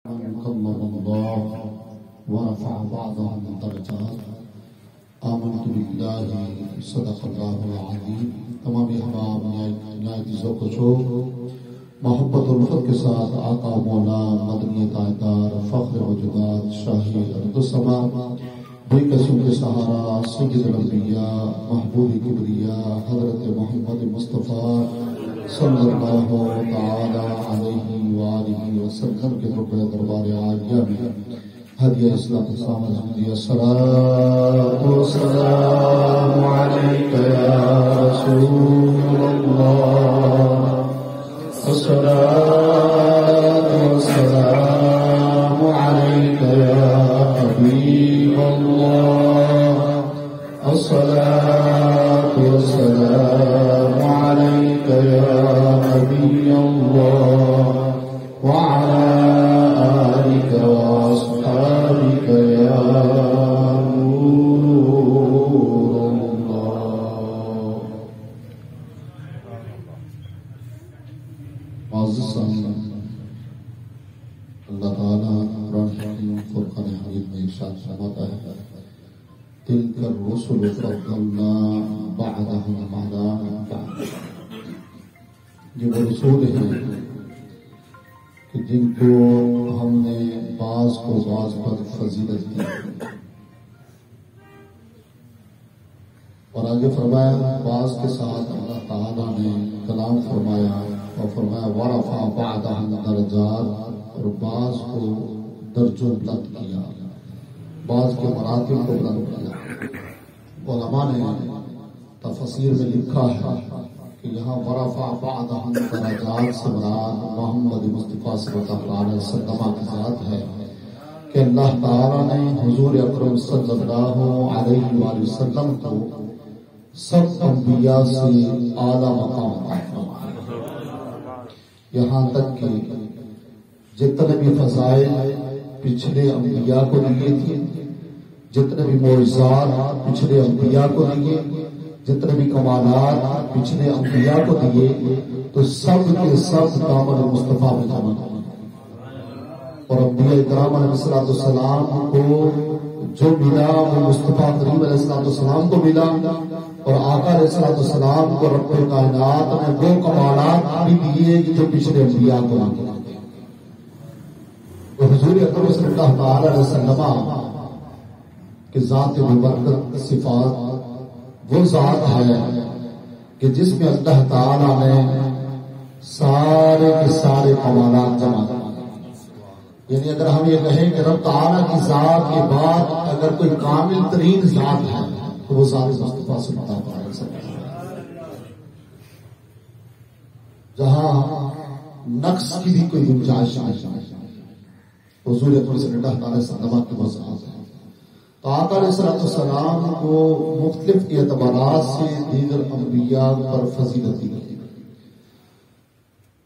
كلم الله ورفع بعضهم درجات آمنت بالله صدق الله العظیم. تمام احباب نہایت ذوق و شوق محبت الفت کے ساتھ آقا مولا مدنی تاجدار فخر وجدات شاہی ارض و سما بے قسم کے سہارا سید الانبیاء محبوب کبریا حضرت محمد مصطفیٰ صلی اللہ تعالی علیہ وآلہ وسلم کے رکن دربار عالیہ میں ہدیہ اسلام السلام علیکم. الصلاۃ والسلام علیک یا رسول اللہ، الصلاۃ والسلام علیک یا حبیب اللہ، الصلاۃ والسلام علیک یا نبی اللہ وعلى آلك وأصحابك يا نور الله. معزز سامعین، اللہ تعالیٰ قرآن حکیم فرقان حمید میں ارشاد فرماتا ہے تلك الرسل فضلنا بعضهم على بعض. یہ وہ رسول ہیں کہ جن کو ہم نے بعض کو بعض پر فضیلت دی. اور آگے فرمایا بعض کے ساتھ اللہ تعالیٰ نے کلام فرمایا اور فرمایا ورفع بعضهم درجات، اور بعض کو درجوں بلند کیا، بعض کے مراتب کو بلند کیا. علماء نے تفسیر میں لکھا ہے کہ یہاں ورفع بعضهم درجات سے مراد محمد مصطفیٰ صلی اللہ علیہ وسلم کی ذات ہے کہ اللہ تعالیٰ نے حضور اکرم صلی اللہ علیہ وآلہ وسلم کو سب انبیاء سے اعلیٰ مقام عطا فرمایا. یہاں تک کہ جتنے بھی فضائل پچھلے انبیاء کو دیے تھے، جتنے بھی معجزات پچھلے انبیاء کو دیے، جتنے بھی کمالات پچھلے انبیاء کو دیے، تو سب کے سب دامن مصطفیٰ میں جمع ہوئے. اور انبیاء کرام علیہ السلام کو جو ملا وہ مصطفیٰ کریم علیہ السلام کو ملا، اور آقا علیہ السلام کو رب کائنات نے وہ کمالات بھی دیے جو پچھلے انبیاء کو ملے. تو حضور اکرم صلی اللہ تعالی علیہ وسلم کہ ذات مبارک صفات وہ ذات ہے کہ جس میں اللہ تعالیٰ نے سارے کے سارے کمالات جمع کر. یعنی اگر ہم یہ کہیں کہ رب تعالیٰ کی ذات کے بعد اگر کوئی کامل ترین ذات ہے تو وہ ذات مصطفیٰ صلی اللہ علیہ وسلم، جہاں نقص کی بھی کوئی گنجائش نہیں. حضور اکرم صلی اللہ علیہ وسلم کی وضاحت ہے. تو آقا علیہ السلام کو مختلف اعتبارات سے دیگر انبیاء پر فضیلت دی گئی.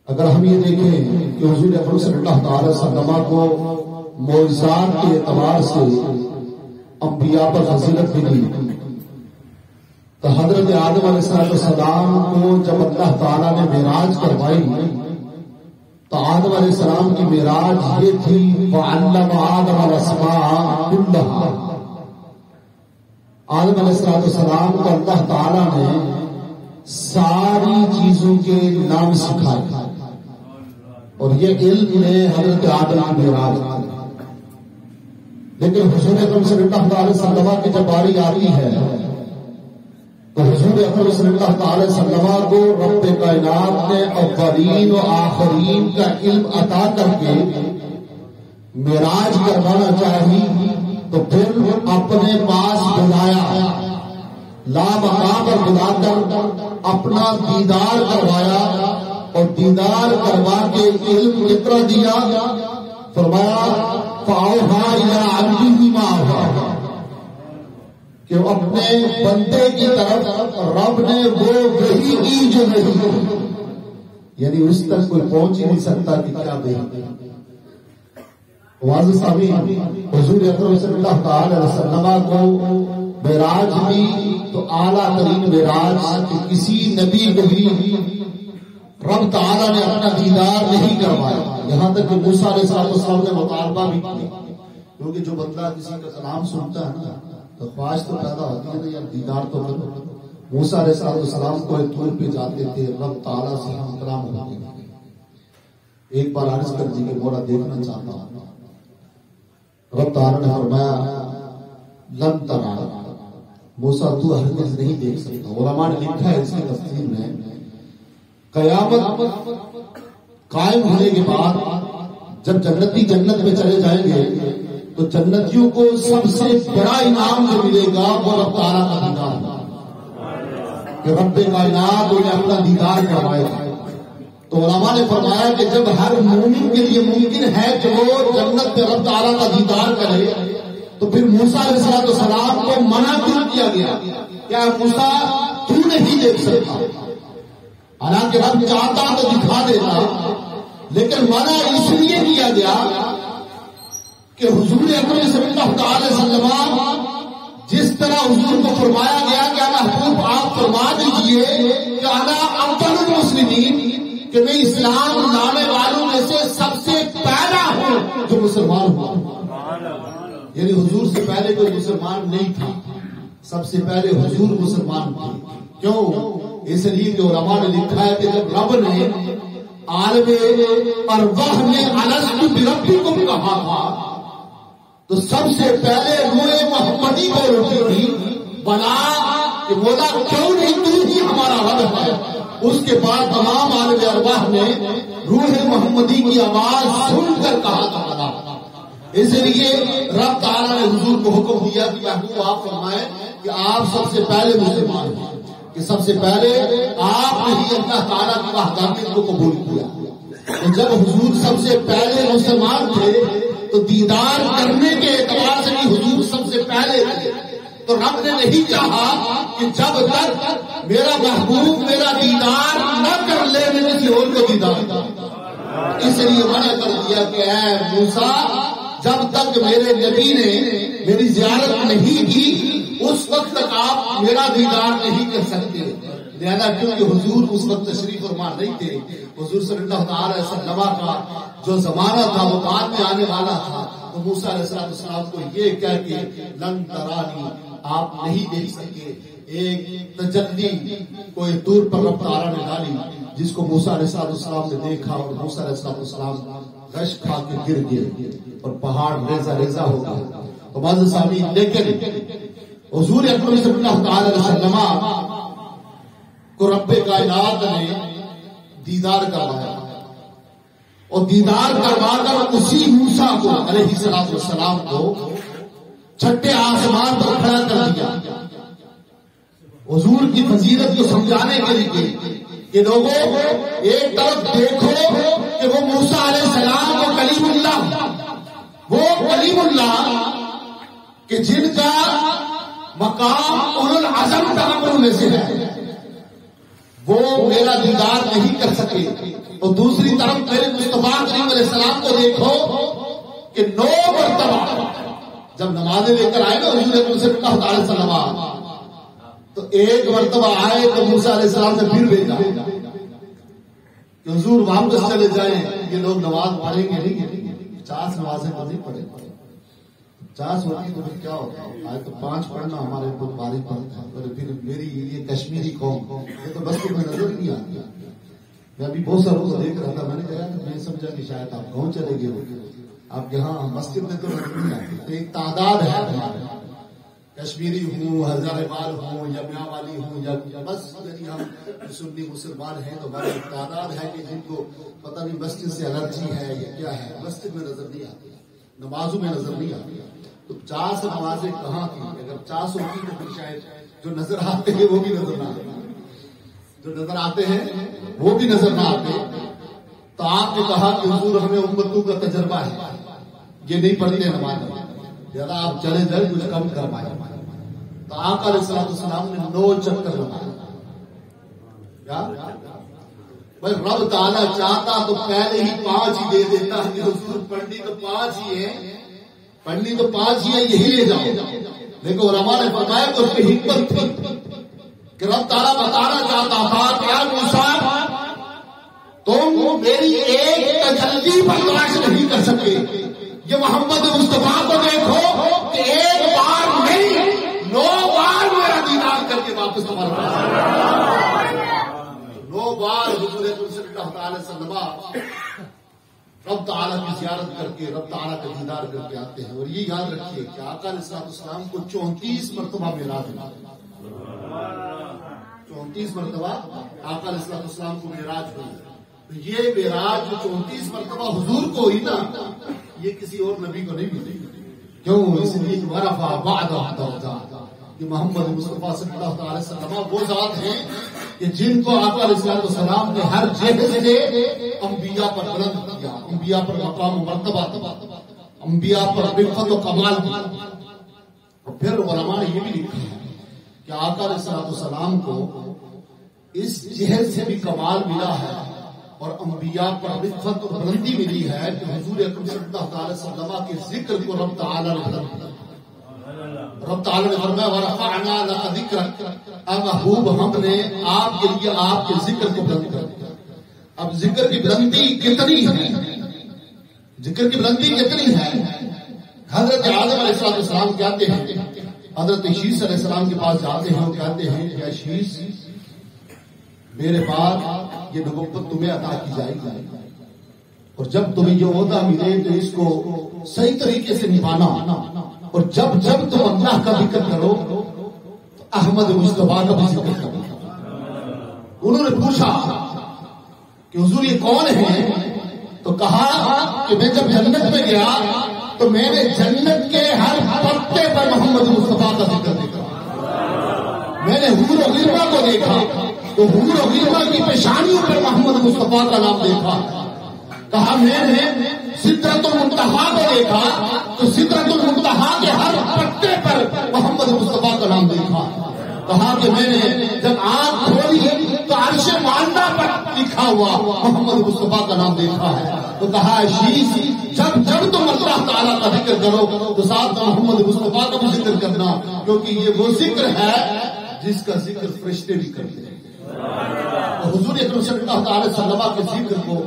اگر ہم یہ دیکھیں کہ حضور اکرم صلی اللہ علیہ وسلم کو معجزات کے اعتبار سے انبیاء پر فضیلت ملی، تو حضرت آدم علیہ السلام کو جب اللہ تعالیٰ نے معراج کروائی تو آدم علیہ السلام کی معراج یہ تھی وَعَلَّمَ آدَمَ الْأَسْمَاءَ كُلَّهَا. آدم علیہ السلام کو اللہ تعالیٰ نے ساری چیزوں کے نام سکھائے، اور یہ علم نے حضرت آدم کی معراج کی. لیکن حضور اکرم صلی اللہ علیہ وسلم کی جب باری آتی ہے تو حضور اکرم صلی اللہ علیہ وسلم کو رب کائنات نے اولین و آخرین کا علم عطا کر کے معراج کروانا چاہی، تو پھر اپنے پاس بلایا، لا مقام پر بلا کر اپنا دیدار کروایا، اور دیدار کروا کے علم کتنا دیا؟ فرمایا فَأَوْحَىٰ إِلَىٰ عَبْدِهِ مَا أَوْحَىٰ، کہ اپنے بندے کی طرف رب نے وہ وحی کی جو نہیں، یعنی اس تک کوئی پہنچ ہی نہیں سکتا کہ کیا وحی. واضح سامعین، حضور اکرم صلی اللہ تعالی علیہ وسلم کو معراج بھی تو اعلیٰ ترین معراج کہ کسی نبی کو بھی رب تعالیٰ نے اپنا دیدار نہیں کروایا، یہاں تک کہ موسیٰ علیہ السلام نے مطالبہ بھی کیا، کیونکہ جو بندہ کسی کا کلام سنتا ہے نا تو خواہش تو پیدا ہوتی ہے نا یار دیدار تو کرو۔ موسیٰ علیہ السلام کو ایک طور پہ جاتے تھے، رب تعالیٰ سے ہم کلام ہوتے تھے، ایک بار عرض کر دی کہ مولا دیکھنا چاہتا ہوں، رب تعالیٰ نے فرمایا لن ترانی، موسیٰ تو ہرگز نہیں دیکھ سکتا۔ علماء نے لکھا ہے اس کی تفسیر میں، قیامت قائم ہونے کے بعد جب جنتی جنت میں چلے جائیں گے تو جنتیوں کو سب سے بڑا انعام جو ملے گا وہ رب تعالیٰ کا دیدار ہے، کہ رب کائنات انہیں اپنا دیدار کروائے گا۔ تو علماء نے فرمایا کہ جب ہر مومن کے لیے ممکن ہے کہ وہ جنت میں رب تعالیٰ کا دیدار کرے تو پھر موسیٰ علیہ السلام کو منع کیوں کیا گیا؟ کیا موسیٰ تو نہیں دیکھ سکتا؟ حالانکہ رب چاہتا تو دکھا دیتا، لیکن منع اس لیے کیا گیا کہ حضور اکرم صلی اللہ علیہ وسلم جس طرح حضور کو فرمایا گیا کہ انا حکم آپ فرما دیجئے کہ انا افضل المسلمین، کہ میں اسلام لانے والوں میں سے سب سے پہلا ہوں جو مسلمان ہوا، یعنی حضور سے پہلے کوئی مسلمان نہیں تھا، سب سے پہلے حضور مسلمان تھے۔ کیوں؟ اس لیے کہ علماء نے لکھا ہے کہ جب رب نے عالم ارواح میں الست بربکم کہا تھا تو سب سے پہلے روح محمدی کو روکی تھی، بنا کہ مولا کیوں نہیں تو ہی ہمارا رب ہے۔ اس کے بعد تمام عالم ارواح نے روح محمدی کی آواز سن کر کہا تھا۔ اس لیے رب تعالیٰ نے حضور کو حکم دیا کہ محبوب آپ فرمائیں کہ آپ سب سے پہلے مسلمان ہیں، کہ سب سے پہلے آپ نے ہی اللہ تعالیٰ کی وحدانیت کو قبول کیا۔ تو جب حضور سب سے پہلے مسلمان تھے تو دیدار کرنے کے اعتبار سے بھی حضور سب سے پہلے تھے، تو رب نے نہیں چاہا کہ جب تک میرا محبوب میرا دیدار نہ کر لے میں کسی اور کو دیدار کروں، اس لیے منع کر دیا کہ اے موسیٰ جب تک میرے نبی نے میری زیارت نہیں کی اس وقت تک آپ میرا دیدار نہیں کر سکتے۔ لہذا کیونکہ حضور اس وقت تشریف فرما نہیں تھے، حضور صلی اللہ علیہ وسلم کا جو زمانہ تھا وہ بعد میں آنے والا تھا، تو موسیٰ علیہ السلام کو یہ کہہ کے لن ترانی آپ نہیں دیکھ سکے، ایک تجلی کوئی دور پر رب تعالیٰ نے ڈالی جس کو موسیٰ علیہ السلام نے دیکھا، اور موسیٰ علیہ السلام غش کھا کے گر گئے اور پہاڑ ریزہ ریزہ ہو گیا۔ تو معزز سامعین، لیکن حضور اکرم صلی اللہ علیہ وسلم کو رب کائنات نے دیدار کروایا، اور دیدار کروا کر اسی موسیٰ کو علیہ السلام کو چھٹے آسمان پر کھڑا کر دیا، حضور کی فضیلت کو سمجھانے کے لیے کہ لوگوں ایک طرف دیکھو کہ وہ موسیٰ علیہ السلام وہ کلیم اللہ کہ جن کا مقام اولو العزم تعامل میں سے ہے، وہ میرا دیدار نہیں کر سکے، اور دوسری طرف میرے مصطفیٰ کریم علیہ السلام کو دیکھو کہ 9 مرتبہ جب نمازیں لے کر آئے نا حضور صلی اللہ علیہ وسلم، تو ایک مرتبہ آئے تو موسیٰ علیہ السلام سے پھر بھیجا کہ حضور واپس چلے جائیں، یہ لوگ نماز پڑھیں گے نہیں، 50 نمازیں نہیں پڑھیں، 50 ہوتی تو پھر کیا ہوتا ہے، آئے تو 5 پڑھنا ہمارے اوپر بھاری پڑتا ہے، اور پھر میری یہ کشمیری قوم یہ تو بس میں نظر نہیں آتی۔ میں ابھی بہت ساروں کو دیکھ رہا تھا، میں نے کہا کہ میں سمجھا کہ شاید آپ گاؤں چلے گئے ہو، آپ یہاں مسجد میں تو نظر نہیں آتی، تو ایک تعداد ہے ہمارے، کشمیری ہوں، ہزارے ہوں، یا میاں والی ہوں، یا بس یعنی ہم سنی مسلمان ہیں، تو ہماری تعداد ہے کہ جن کو پتہ نہیں مسجد سے الرجی ہے یا کیا ہے، مسجد میں نظر نہیں آتی، نمازوں میں نظر نہیں آتی۔ تو 50 نمازیں کہاں تھی؟ اگر 50 ہوتی تو پھر شاید جو نظر آتے ہیں وہ بھی نظر نہ آتے، جو نظر آتے ہیں وہ بھی نظر نہ آتے۔ تو آپ نے کہا کہ حضور ہمیں امتوں کا تجربہ ہے، یہ نہیں پڑھتے نماز، زیادہ آپ چلے جائیں کچھ کم کر پائے۔ تو آقا علیہ السلام نے 9 چکر لگائے۔ بھائی رب تعالیٰ چاہتا تو پہلے ہی 5 ہی دے دیتا ہے کہ حضور پڑھنی تو 5 ہی ہے، پڑھنی تو 5 ہی ہے، یہی لے جاؤ، لیکن علماء نے فرمایا کہ اس کی حکمت تھی کہ رب تعالیٰ بتانا چاہتا تھا کہ اے موسیٰ تم میری ایک تجلی برداشت نہیں کر سکتے. یہ محمد مصطفیٰ کو دیکھو کہ ایک بار نہیں 9 بار میرا دیدار کر کے واپس تمہارے پاس 9 بار حضور صلی اللہ علیہ وسلم رب تعالیٰ کی زیارت کر کے رب تعالیٰ کا دیدار کر کے آتے ہیں. اور یہ یاد رکھیے کہ آقا علیہ السلام کو 34 مرتبہ معراج ملا. 34 مرتبہ آقا علیہ السلام کو معراج ہوئی. یہ معراج جو 34 مرتبہ حضور کو ہوئی نا، یہ کسی اور نبی کو نہیں ملی. کیوں؟ اس لیے کہ ورفع بعدہ درجات. کہ محمد مصطفیٰ صلی اللہ علیہ وسلم وہ ذات ہیں کہ جن کو آقا علیہ السلام نے ہر جہت سے انبیاء پر بلند کیا، انبیاء پر مقام و مرتبہ، انبیاء پر رفعت و کمال کی. اور پھر علماء نے یہ بھی لکھا ہے کہ آقا علیہ السلام کو اس جہت سے بھی کمال ملا ہے اور انبیاء پر رفعت اور بلندی ملی ہے کہ حضور اکرم صلی اللہ علیہ وسلم کے ذکر کو رب تعالیٰ نے بلند کیا. رب تعالیٰ نے فرمایا وَرَفَعْنَا لَكَ ذِكْرَكَ، اے محبوب ہم نے آپ کے لیے آپ کے ذکر کو بلند کر دیا. اب ذکر کی بلندی کتنی ہے؟ ذکر کی بلندی کتنی ہے؟ حضرت آدم علیہ السلام کہتے ہیں، حضرت شیس علیہ السلام کے پاس جاتے ہیں، وہ کہتے ہیں کہ شیس میرے بعد یہ نبوت تمہیں عطا کی جائے گی اور جب تمہیں یہ عہدہ ملے تو اس کو صحیح طریقے سے نبھانا، اور جب جب تم اللہ کا ذکر کرو تو احمد مصطفیٰ کا بھی ذکر کرو. انہوں نے پوچھا کہ حضور یہ کون ہے؟ تو کہا کہ میں جب جنت میں گیا تو میں نے جنت کے ہر پتے پر محمد مصطفیٰ کا ذکر دیکھا. میں نے حور و غلبہ کو دیکھا تو حور و غلبہ کی پیشانیوں پر محمد مصطفیٰ کا نام دیکھا. کہا میں نے سدرۃ المنتہا کو دیکھا تو سدرۃ المنتہا کے ہر پتے پر محمد مصطفیٰ کا نام دیکھا. کہا کہ میں نے جب آنکھ کھولی تو عرش معلیٰ پر لکھا ہوا محمد مصطفیٰ کا نام دیکھا ہے. تو کہا شیس جب جب تم اللہ تعالیٰ کا ذکر کرو تو ساتھ محمد مصطفیٰ کا بھی ذکر کرنا، کیونکہ یہ وہ ذکر ہے جس کا ذکر فرشتے بھی کرتے ہیں. حضور اکرم صلی اللہ علیہ وسلم کے ذکر کو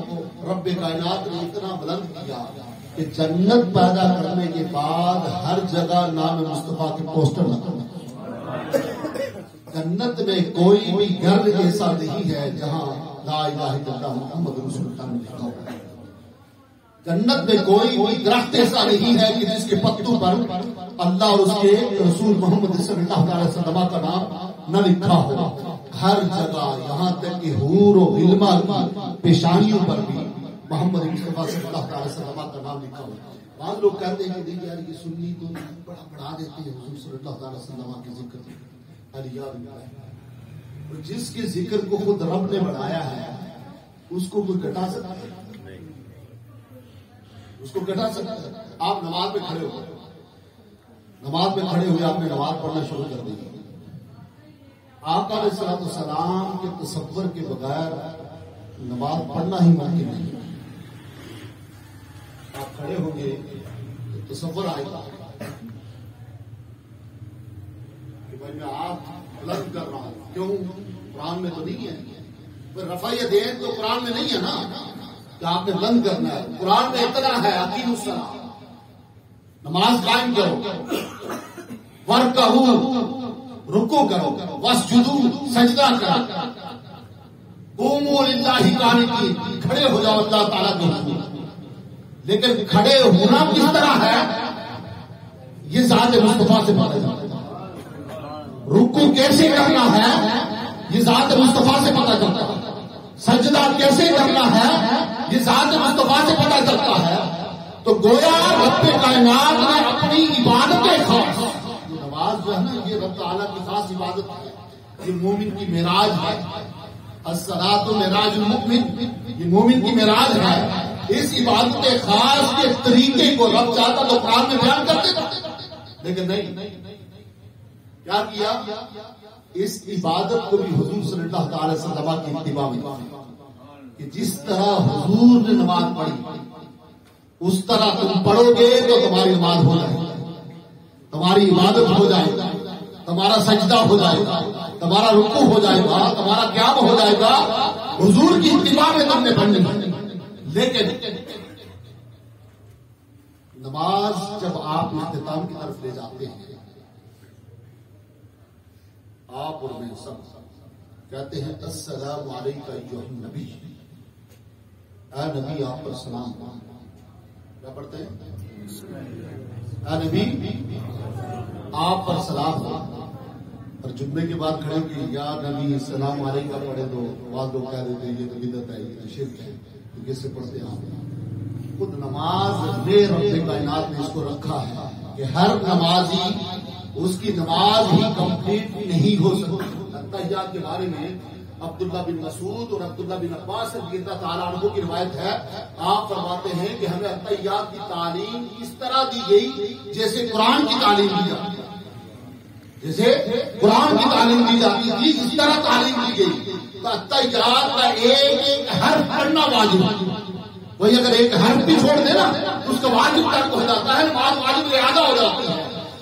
رب کائنات نے اتنا بلند کیا کہ جنت پیدا کرنے کے بعد ہر جگہ نام مصطفیٰ کے پوسٹر لگا. جنت میں کوئی بھی گھر ایسا نہیں ہے جہاں لا الہ الا اللہ محمد رسول اللہ لکھا ہوا. جنت میں کوئی بھی درخت ایسا نہیں ہے کہ جس کے پتوں پر اللہ اور اس کے رسول محمد صلی اللہ علیہ وسلم کا نام نہ لکھا ہو. ہر جگہ یہاں تک کہ حور و غلبہ کی پیشانیوں پر بھی محمد مصطفیٰ صلی اللہ علیہ وسلم کا نام لکھا ہوا. بعض لوگ کہتے ہیں کہ یار یہ سنی تو بڑا بڑھا دیتے ہیں حضور صلی اللہ علیہ وسلم کے ذکر. اور جس کے ذکر کو خود رب نے بڑھایا ہے اس کو کوئی گھٹا سکتا ہے؟ اس کو گھٹا سکتا ہے؟ آپ نماز میں کھڑے ہو، نماز میں کھڑے ہوئے آپ نے نماز پڑھنا شروع کر دی. آقا علیہ السلام کے تصور کے بغیر نماز پڑھنا ہی ممکن نہیں. آپ کھڑے ہوں گے تو تصور آئے گا کہ بھائی میں آپ بلند کر رہا ہوں. کیوں؟ قرآن میں تو نہیں ہے. پھر رفع دین تو قرآن میں نہیں ہے نا کہ آپ نے بلند کرنا ہے. قرآن میں اتنا ہے اقیموا الصلاۃ، نماز قائم کرو، ورکعوا رکوع کرو، واسجدوا سجدہ کرو، قوموا للہ قانتین کھڑے ہو جاؤ اللہ تعالیٰ کے حضور. لیکن کھڑے ہونا کس طرح ہے یہ ذات مصطفیٰ سے پتہ چلتا ہے. رکوع کیسے کرنا ہے یہ ذات مصطفیٰ سے پتہ چلتا ہے. سجدہ کیسے کرنا ہے یہ ذات مصطفیٰ سے پتہ چلتا ہے. تو گویا رب کائنات نے اپنی عبادتیں خاص، نماز جو ہے نا یہ رب تعالیٰ کی خاص عبادت ہے. یہ مومن کی معراج ہے. الصلاۃ معراج المؤمن، یہ مومن کی معراج ہے. اس عبادت خاص کے طریقے کو رب چاہتا تو قرآن میں بیان کرتے تھے، لیکن نہیں. کیا کیا؟ اس عبادت کو بھی حضور صلی اللہ تعالی وسلم کی اتباع میں کہ جس طرح حضور نے نماز پڑھی اس طرح تم پڑھو گے تو تمہاری نماز ہو جائے گی، تمہاری عبادت ہو جائے گا، تمہارا سجدہ ہو جائے گا، تمہارا رکوع ہو جائے گا، تمہارا قیام ہو جائے گا. حضور کی اتباع میں تم نے پڑھنی ہے. لیکن نماز جب آپ اختتام کی طرف لے جاتے ہیں، آپ اور میں سب کہتے ہیں السلام علیکم ایھا النبی، اے نبی آپ پر سلام. کیا پڑھتے ہیں؟ اے نبی آپ پر سلام ہو. اور جمعے کے بعد کھڑے کہ یا نبی السلام علیکم پڑھے تو بعض لوگ کہہ دیتے ہیں یہ تو بدعت ہے، یہ تو شرک ہے، تو کیسے پڑھتے ہیں آپ؟ خود نماز میں رب کائنات نے اس کو رکھا ہے کہ ہر نمازی اس کی نماز ہی کمپلیٹ نہیں ہو سکتی. تحیات کے بارے میں عبداللہ بن مسعود اور عبداللہ بن عباس رضی اللہ تعالیٰ عنہ کی روایت ہے. آپ فرماتے ہیں کہ ہمیں تحیات کی تعلیم اس طرح دی گئی جیسے قرآن کی تعلیم دی جاتی ہے، جیسے قرآن کی تعلیم دی جاتی تھی اس طرح تعلیم دی گئی. تو تحیات کا ایک حرف پڑھنا واجب ہے. وہی اگر ایک حرف بھی چھوڑ دے نا اس کا واجب ترک ہو جاتا ہے، نماز واجب اعادہ ہو جاتی ہے.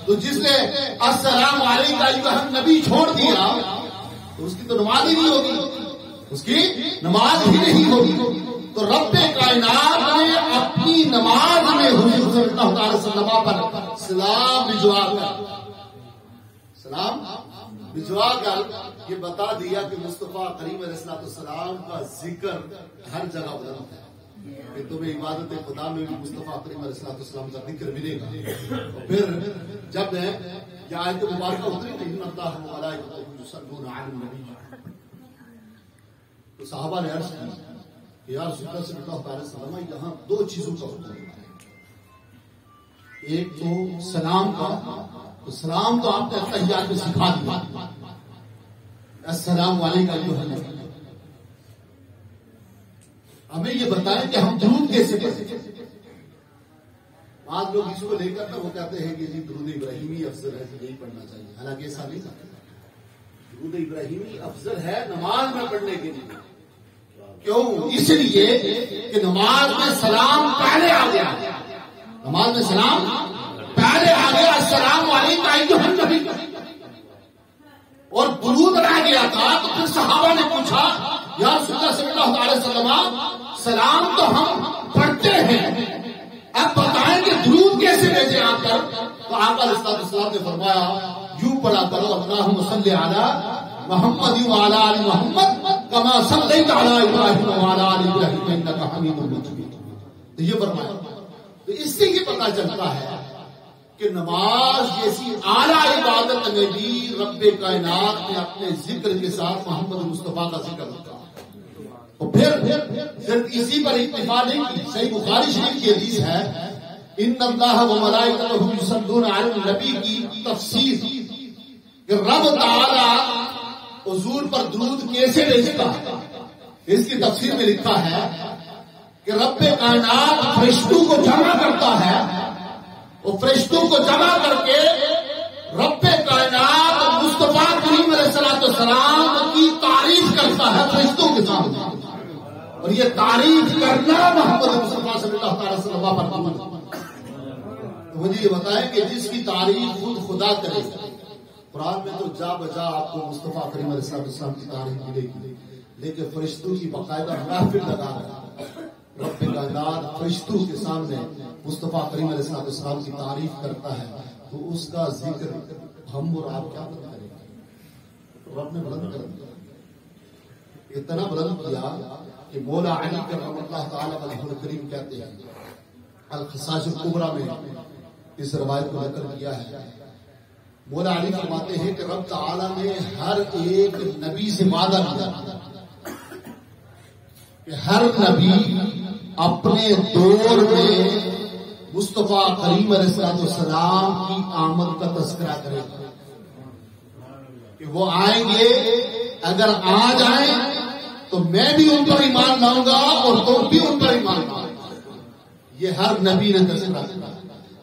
تو جس نے السلام علیکم ایھا النبی چھوڑ دیا تو اس کی تو نماز ہی نہیں ہوگی، اس کی نماز ہی نہیں ہوگی. تو رب کائنات نے اپنی نماز میں حضور صلی اللہ علیہ وسلم پر سلام بھجوا کر یہ بتا دیا کہ مصطفیٰ کریم علیہ السلام کا ذکر ہر جگہ بلند ہے کہ تمہیں عبادت خدا میں بھی مصطفیٰ کریم علیہ السلام کا ذکر ملے گا. اور پھر جب یہ آیت مبارکہ اتری تو ان اللہ و ملائکتہ یصلون علی النبی، تو صحابہ نے عرض کی کہ یا رسول اللہ صلی اللہ علیہ وسلم یہاں دو چیزوں کا حکم ہے. ایک تو سلام کا، تو سلام تو آپ نے تحیات میں سکھا دیا السلام علیکم ایھا النبی. ہمیں یہ بتائیں کہ ہم درود کیسے پڑھیں. بعض لوگ اس کو لے کر وہ کہتے ہیں کہ جی درود ابراہیمی افضل ہے تو یہی پڑھنا چاہیے. حالانکہ ایسا نہیں ہے. درود ابراہیمی افضل ہے نماز میں پڑھنے کے لیے. کیوں؟ اس لیے کہ نماز میں سلام پہلے آ گیا، نماز میں سلام پہلے آ گیا السلام علیکم ایھا النبی، اور درود رہ گیا تھا. تو پھر صحابہ نے پوچھا یا رسول اللہ صلی اللہ علیہ وسلم سلام تو ہم پڑھتے ہیں، اب بتائیں کہ درود کیسے بھیجیں آپ پر. تو آپ علیہ السلام نے فرمایا یوں پڑھا کرو اللہم صلی علی محمد وعلی آل محمد کما صلیت علی ابراہیم وعلی آل ابراہیم انک حمید مجید. تو یہ فرمایا. تو اس سے یہ پتہ چلتا ہے کہ نماز جیسی اعلیٰ عبادت میں بھی رب کائنات نے اپنے ذکر کے ساتھ محمد مصطفیٰ کا ذکر رکھا. اور پھر صرف اسی پر اکتفا نہیں کی. صحیح بخاری شریف کی حدیث ہے ان اللہ و ملائکتہ یصلون علی النبی کی تفسیر کہ رب تعالی حضور پر درود کیسے بھیجتا ہے. اس کی تفسیر میں لکھا ہے کہ رب کائنات فرشتوں کو جمع کرتا ہے، اور فرشتوں کو جمع کر کے رب کائنات مصطفیٰ کریم علیہ السلام کی تعریف کرتا ہے فرشتوں کے سامنے. اور یہ تعریف کرنا محمد مصطفیٰ صلی اللہ علیہ وسلم پر عمل. تو مجھے یہ بتائیں کہ جس کی تعریف خود خدا کرے. قرآن میں تو جا بجا آپ کو مصطفیٰ کریم علیہ السلام کی تعریف ملے گی، لیکن فرشتوں کی باقاعدہ محفل لگا رہا رب کائنات فرشتوں کے سامنے مصطفیٰ کریم علیہ السلام کی تعریف کرتا ہے. تو اس کا ذکر ہم اور آپ کیا کریں گے؟ رب نے بلند کر دیا، اتنا بلند کیا کہ مولا علی کرم اللہ تعالیٰ وجہ الکریم کہتے ہیں الخصائص الکبریٰ میں اس روایت کو نقل کیا ہے. مولا علی فرماتے ہیں کہ رب تعالیٰ نے ہر ایک نبی سے وعدہ کیا کہ ہر نبی اپنے دور میں مصطفیٰ کریم علیہ السلام کی آمد کا تذکرہ کرے گا کہ وہ آئیں گے. اگر آ جائیں تو میں بھی ان پر ایمان لاؤں گا اور تم بھی ان پر ایمان لاؤ گا. یہ ہر نبی نے تذکرہ کیا.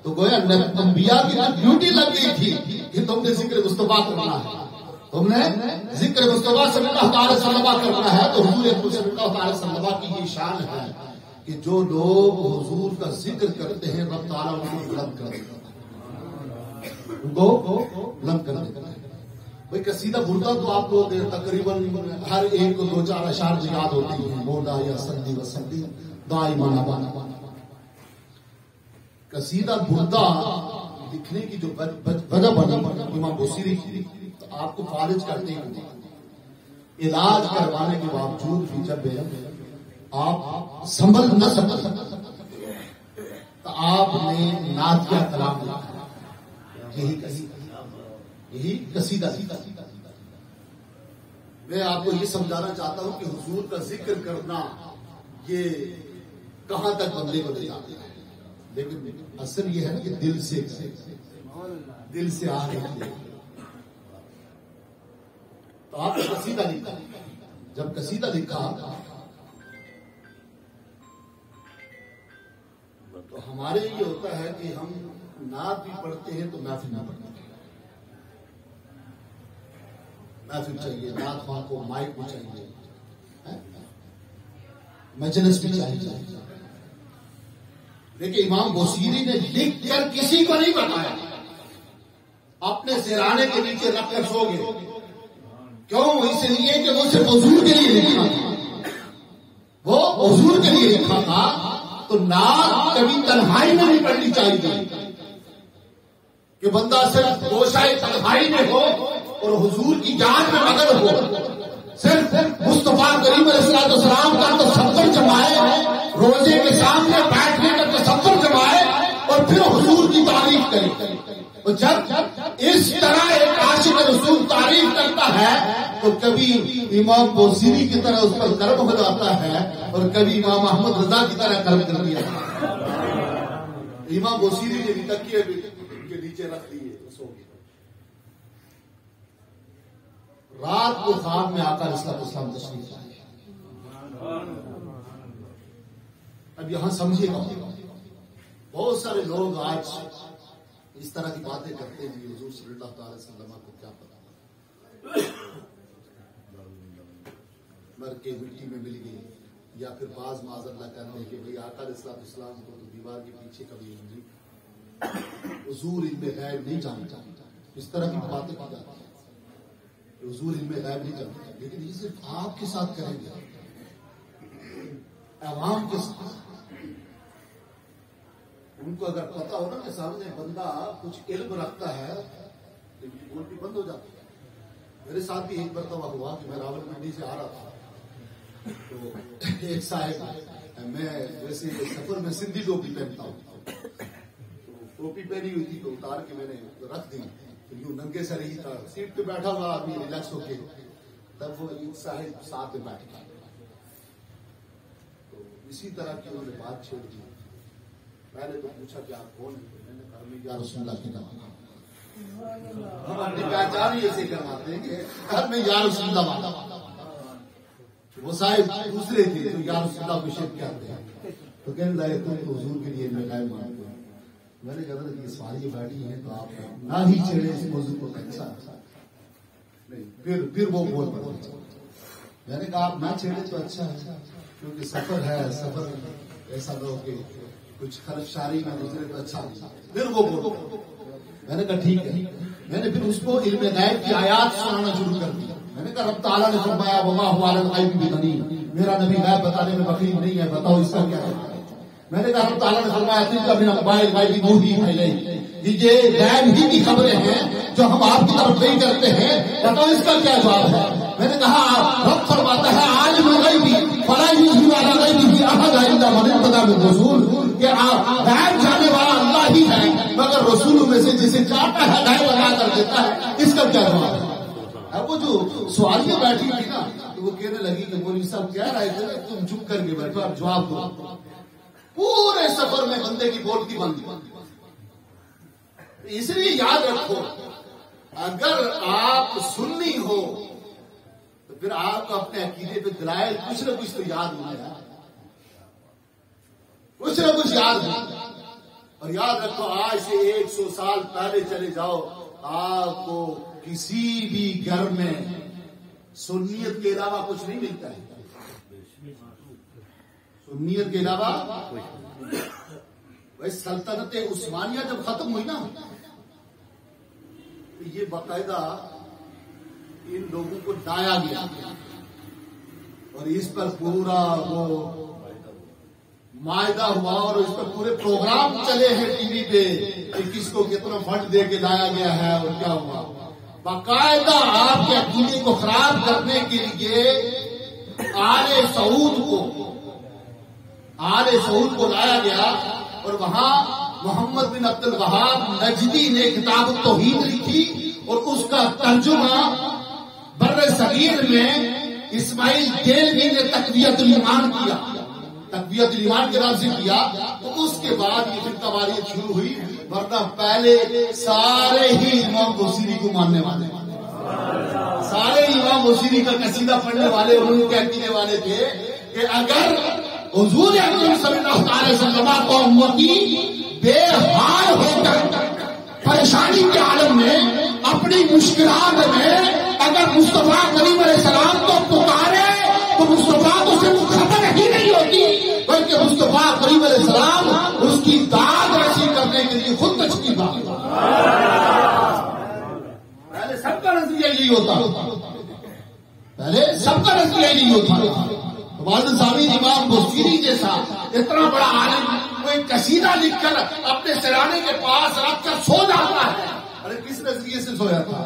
تو گویا انبیاء کی ڈیوٹی لگ گئی تھی کہ تم نے ذکر مصطفیٰ کرنا ہے، تم نے ذکر مصطفیٰ صلی اللہ علیہ وسلم کرنا ہے. تو حضور صلی اللہ علیہ وسلم کی یہ شان ہے کہ جو لوگ حضور کا ذکر کرتے ہیں رب تعالیٰ ان کو بلند کر دیتا ہے، ان کو بلند کر دیتا ہے. بھائی قصیدہ بردہ تو آپ کو تقریباً ہر ایک کو 2-4 اشعار میں یاد ہوتی ہیں، مولا یا سندی و سندی دائمان ابانا۔ قصیدہ بردہ لکھنے کی جو وجہ بنی امام بوصیری کی، تو آپ کو فارج کرتے ہیں، علاج کروانے کے باوجود بھی جب آپ سنبھل نہ سکتے تو آپ نے نعتیہ کلام لکھا، یہی قصیدہ۔ میں آپ کو یہ سمجھانا چاہتا ہوں کہ حضور کا ذکر کرنا یہ کہاں تک بندے کو لے جاتا ہے، لیکن اصل یہ ہے کہ دل سے آ رہی ہے۔ تو آپ نے قصیدہ لکھا، جب قصیدہ لکھا تو ہمارے یہ ہوتا ہے کہ ہم نعت بھی پڑھتے ہیں تو محفل نہ پڑھتے ہیں، محفل چاہیے، نعت خواہ کو مائک بھی چاہیے، مجلس بھی چاہیے، لیکن امام بوصیری نے لکھ کر کسی کو نہیں بتایا، اپنے سرانے کے نیچے رکھ کر سو گئے۔ کیوں؟ اس لیے کہ وہ صرف حضور کے لیے لکھا تھا، وہ حضور کے لیے لکھا تھا، تو نعت کبھی تنہائی میں نہیں پڑھنی چاہیے کہ بندہ صرف گوشائے تنہائی میں ہو اور حضور کی یاد میں مگن ہو، صرف مصطفیٰ کریم علیہ السلام کا تصور جمائے، روزے کے سامنے بیٹھنے کا تصور جمائے اور پھر حضور کی تعریف کرے۔ اور جب اس طرح ایک عاشق رسول تعریف کرتا ہے تو کبھی امام بوصیری کی طرح اس پر کرم ہو جاتا ہے اور کبھی امام احمد رضا کی طرح کرم کر دیا۔ امام بوصیری نے بھی تکیے کے نیچے رکھ دیے، سو گئے۔ رات کو خواب میں آقا علیہ السلام تشریف لائے۔ اب یہاں سمجھیے گا، بہت سارے لوگ آج اس طرح کی باتیں کرتے ہیں، حضور صلی اللہ تعالی وسلم کو کیا پتا، مر کے مٹی میں مل گئی، یا پھر بعض معاذ اللہ کرنے کے بھائی آقا علیہ السلام کو تو دیوار کے پیچھے کبھی حضور علم غیب نہیں جانتا، اس طرح کی باتیں کی جاتی ہیں، حضور علم غیب نہیں جانتا، لیکن یہ صرف آپ کے ساتھ کریں گے، عوام کے ساتھ ان کو اگر پتا ہو نا کہ سامنے بندہ کچھ علم رکھتا ہے تو بول بھی بند ہو جاتی ہے۔ میرے ساتھ بھی ایک مرتبہ ہوا کہ میں راول منڈی سے آ رہا تھا، تو ایک صاحب، میں ویسے سفر میں سندھی ٹوپی پہنتا ہوں، تو ٹوپی پہنی ہوئی تھی تو اتار کے میں نے رکھ دی، تو یوں ننگے سر ہی تھا، سیٹ پہ بیٹھا ہوا آدمی ریلیکس ہو کے، تب وہ ایک صاحب ساتھ میں بیٹھ گیا، تو اسی طرح کی انہوں نے بات چھیڑ دی۔ میں نے تو پوچھا کہ آپ کون ہیں؟ میں نے کہا میں یا رسول اللہ کی نام، ہم اپنی پہچان ہی ایسے کرواتے ہیں کہ میں یا رسول اللہ والا، وہ صاحب دوسرے تھے تو یا رسول اللہ کو شرک کرتے ہیں، تو کہنے لگے تم تو حضور کے لیے میں قائم مانتے ہوں۔ میں نے کہا کہ ساری بیٹھی ہیں تو آپ نہ ہی چھیڑے اس موضوع کو، اچھا نہیں، پھر وہ بول پڑے۔ میں نے کہا آپ نہ چھیڑے تو اچھا ہے، کیونکہ سفر ہے، سفر ایسا نہ ہو کہ کچھ خرفشاری میں گزرے تو اچھا نہیں۔ پھر وہ بولو، میں نے کہا ٹھیک ہے، میں نے پھر اس کو علم غیب کی آیات سنانا شروع کر دیا۔ میں نے کہا رب تعالیٰ نے فرمایا وما هو علی الغیب بضنین، میرا نبی غیب بتانے میں بخیل نہیں ہے، بتاؤ اس کا کیا ہے؟ میں نے کہا رب تعالیٰ نے فرمایا تلک من انباء الغیب نوحیہ الیک، یہ غیب ہی کی خبریں ہیں جو ہم آپ کی طرف نہیں کرتے ہیں، بتاؤ اس کا کیا جواب ہے؟ میں نے کہا رب فرماتا ہے عالم الغیب فلا یظہر علی غیبہ احد الا من ارتضی من رسول، کہ غیب جاننے والا اللہ ہی ہے، مگر رسولوں میں سے جسے چاہتا ہے غیب بتا کر دیتا ہے، اس کا کیا جواب ہے؟ اب وہ جو سوالیہ بیٹھی تھی نا تو وہ کہنے لگی کہ مولوی صاحب کہہ رہے تھے تم چپ کر کے بیٹھو، اب جواب دو۔ پورے سفر میں بندے کی بولتی بند۔ اس لیے یاد رکھو، اگر آپ سنی ہو تو پھر آپ کو اپنے عقیدے پہ دلائل کچھ نہ کچھ تو یاد ہونا، کچھ نہ کچھ یاد ہونا۔ اور یاد رکھو آج سے 100 سال پہلے چلے جاؤ، آپ کو کسی بھی گھر میں سنیت کے علاوہ کچھ نہیں ملتا ہے، سنیت کے علاوہ۔ سلطنت عثمانیہ جب ختم ہوئی نا تو یہ باقاعدہ ان لوگوں کو لایا گیا اور اس پر پورا وہ معاہدہ ہوا اور اس پر پورے پروگرام چلے ہیں ٹی وی پہ کہ کس کو کتنا فنڈ دے کے لایا گیا ہے اور کیا ہوا. باقاعدہ آپ کے عقیدے کو خراب کرنے کے لیے آل سعود کو لایا گیا اور وہاں محمد بن عبد الوہاب نجدی نے کتاب التوحید لکھی اور اس کا ترجمہ بر صغیر میں اسماعیل دہلوی نے تقویت الایمان کیا، تقویت الایمان کے نام سے کیا. تو اس کے بعد یہ پھر تواریخ شروع ہوئی، ورنہ پہلے سارے ہی امام بصیری کو ماننے والے، سارے امام بصیری کا قصیدہ پڑھنے والے انہوں کہنے والے تھے کہ اگر حضور اکرم صلی اللہ علیہ وسلم کو امتی بے حال ہو کر پریشانی کے عالم میں اپنی مشکلات میں اگر مصطفیٰ کریم علیہ السلام کو پکارے تو مصطفیٰ تو سے خبر ہی نہیں ہوتی، بلکہ مصطفیٰ کریم علیہ السلام اس کی داد رسی کرنے کے لیے خود تشریف آئے. پہلے سب کا نظریہ یہی ہوتا، پہلے سب کا نظریہ یہی ہوتا. والد صاحب امام بصیری جیسا اتنا بڑا عالم کوئی قصیدہ لکھ کر اپنے سرانے کے پاس رکھ کر سو جاتا ہے. ارے کس نظریے سے سویا تھا؟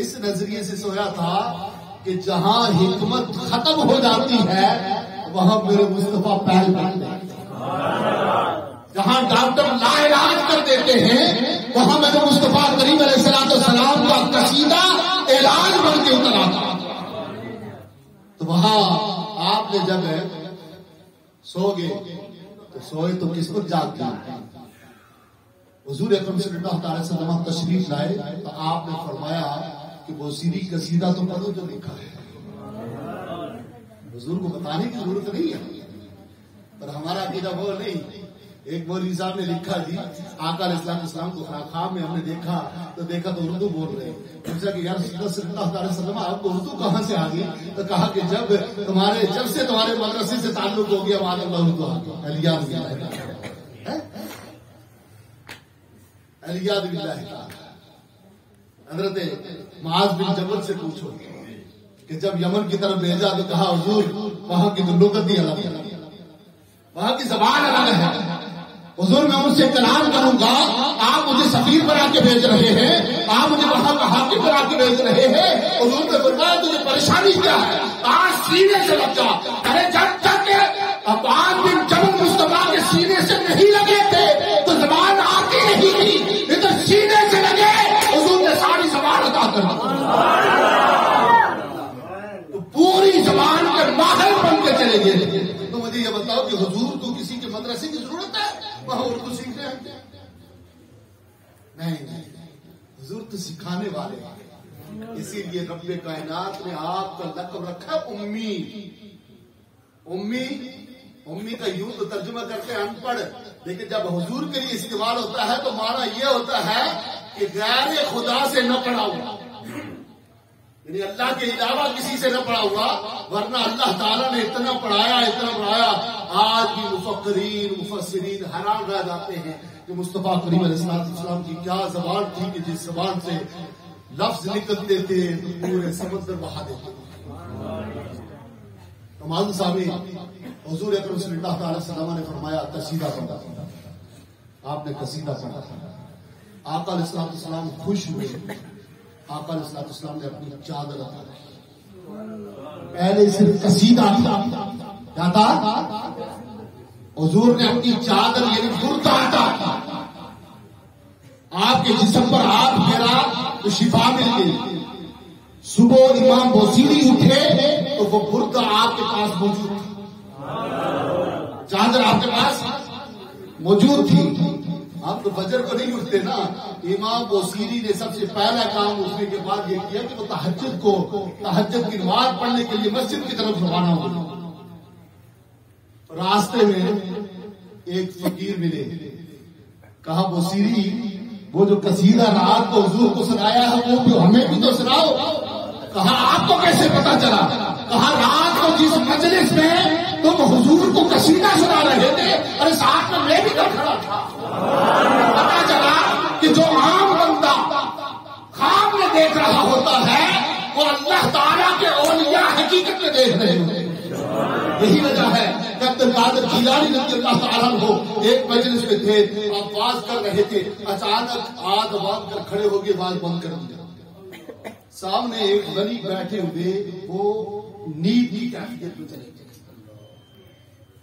اس نظریے سے سویا تھا کہ جہاں حکمت ختم ہو جاتی ہے وہاں میرے مصطفیٰ پہل بنتے ہیں، جہاں ڈاکٹر لا علاج کر دیتے ہیں وہاں میرے مصطفیٰ کریم علیہ السلام کا قصیدہ علاج بن کے اتر آتا. تو وہاں آپ نے جب سو گئے تو سوئے تو قسمت جاگ گئی. حضور اکرم صلی اللہ علیہ وسلم تشریف لائے تو آپ نے فرمایا کہ بصیری قصیدہ تو پڑھو جو لکھا ہے. حضور کو بتانے کی ضرورت نہیں ہے، پر ہمارا عقیدہ وہ نہیں. ایک مولوی صاحب نے لکھا جی آقا علیہ السلام کو خواب میں ہم نے دیکھا تو اردو بول رہے. پوچھا کہ یار صلی اللہ علیہ وسلم آپ کو اردو کہاں سے آ گئی؟ تو کہا کہ جب سے تمہارے مدرسے سے تعلق ہو گیا وہاں اللہ اردو آ گیا. الیاد باللہ. حضرت معاذ بن جبل سے پوچھو کہ جب یمن کی طرف بھیجا تو کہا حضور وہاں کی تو لغت ہی الگ ہے، وہاں کی زبان الگ ہے. حضور میں ان سے کلام کروں گا، آپ مجھے سفیر بنا کے بھیج رہے ہیں، آپ مجھے وہاں کا حاکم بنا کے بھیج رہے ہیں. حضور نے فرمایا تجھے پریشانی کیا ہے؟ آج سینے سے لگ جا. ارے جب تک معاذ بن جبل مصطفیٰ کے سینے سے نہیں لگے تھے تو زبان آتی نہیں تھی، ادھر سینے سے لگے حضور نے ساری زبان ادا کر تو پوری زبان کے ماہر بن کے چلے گئے. تو مجھے یہ بتاؤ کہ حضور کو کسی کے مدرسے کی ضرورت ہے وہاں اردو سیکھنے ہیں؟ نہیں، حضور تو سکھانے والے ہیں. اسی لیے رب کائنات نے آپ کا لقب رکھا امی. امی کا یوں تو ترجمہ کرتے ہیں ان پڑھ، لیکن جب حضور کے لیے استعمال ہوتا ہے تو معنی یہ ہوتا ہے کہ غیر خدا سے نہ پڑھا ہوا، یعنی اللہ کے علاوہ کسی سے نہ پڑھا ہوا. ورنہ اللہ تعالیٰ نے اتنا پڑھایا آج بھی مفکرین مفسرین حیران رہ جاتے ہیں کہ مصطفیٰ کریم علیہ السلام کی کیا زبان تھی کہ جس زبان سے لفظ نکلتے تھے تو پورے سمندر بہا دیتے. معاذ صاحب حضور اکرم صلی اللہ علیہ وسلم نے فرمایا قصیدہ پڑھا. آپ نے قصیدہ پڑھا، آقا علیہ السلام خوش ہوئے. آقا علیہ السلام نے اپنی چادر اتاری. پہلے صرف قصیدہ کیا تھا؟ حضور نے اپنی چادر یعنی کرتا آپ کے جسم پر ہاتھ پھیرا تو شفا مل گئی. صبح امام بصیری اٹھے تو وہ بردا آپ کے پاس موجود تھی، چادر آپ کے پاس موجود تھی. آپ تو فجر کو نہیں اٹھتے نا. امام بصیری نے سب سے پہلا کام اٹھنے کے بعد یہ کیا کہ وہ تہجد کی نماز پڑھنے کے لیے مسجد کی طرف روانہ ہو. راستے میں ایک فقیر ملے، کہا بصیری وہ جو قصیدہ رات کو حضور کو سنایا ہے وہ بھی ہمیں بھی تو سناؤ. کہا آپ کو کیسے پتا چلا؟ کہا رات کو جس مجلس میں تم حضور کو قصیدہ سنا رہے تھے اور ساتھ میں بھی تو کھڑا تھا. پتا چلا کہ جو عام بندہ خواب میں ہوتا ہے وہ اللہ تعالیٰ کے اولیاء حقیقت میں دیکھ رہے ہوتے ہیں. یہی وجہ ہے کہ عبد القادر جیلانی رضی اللہ تعالیٰ عنہ ایک مجلس میں تھے, آپ باز کر رہے تھے, اچانک آدھ باندھ کر کھڑے ہو گئے, باز بند کر دیا. سامنے ایک غریب بیٹھے ہوئے, وہ نیند کی کیفیت میں چلے گئے,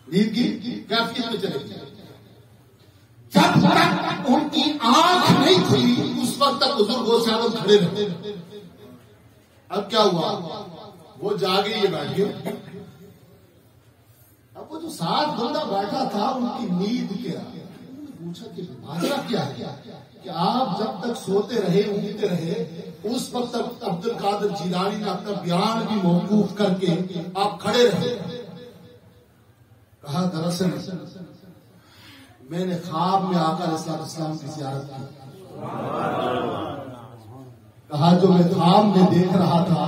نیند کی کیفیت میں چلے گئے. جب تک ان کی آنکھ نہیں کھلی اس وقت تک حضور غوث اعظم کھڑے رہے. اب کیا ہوا, وہ جاگے, یہ بیٹھ گئے. اب وہ جو ساتھ بندہ بیٹھا تھا ان کی نیند کیا, پوچھا کہ ماجرا کیا ہے کہ آپ جب تک سوتے رہے اونگتے رہے اس وقت تک عبد القادر جیلانی نے اپنا بیان بھی موقوف کر کے آپ کھڑے رہے. کہا دراصل میں نے خواب میں آقا علیہ الصلوۃ والسلام کی زیارت کی. کہا جو میں خواب میں دیکھ رہا تھا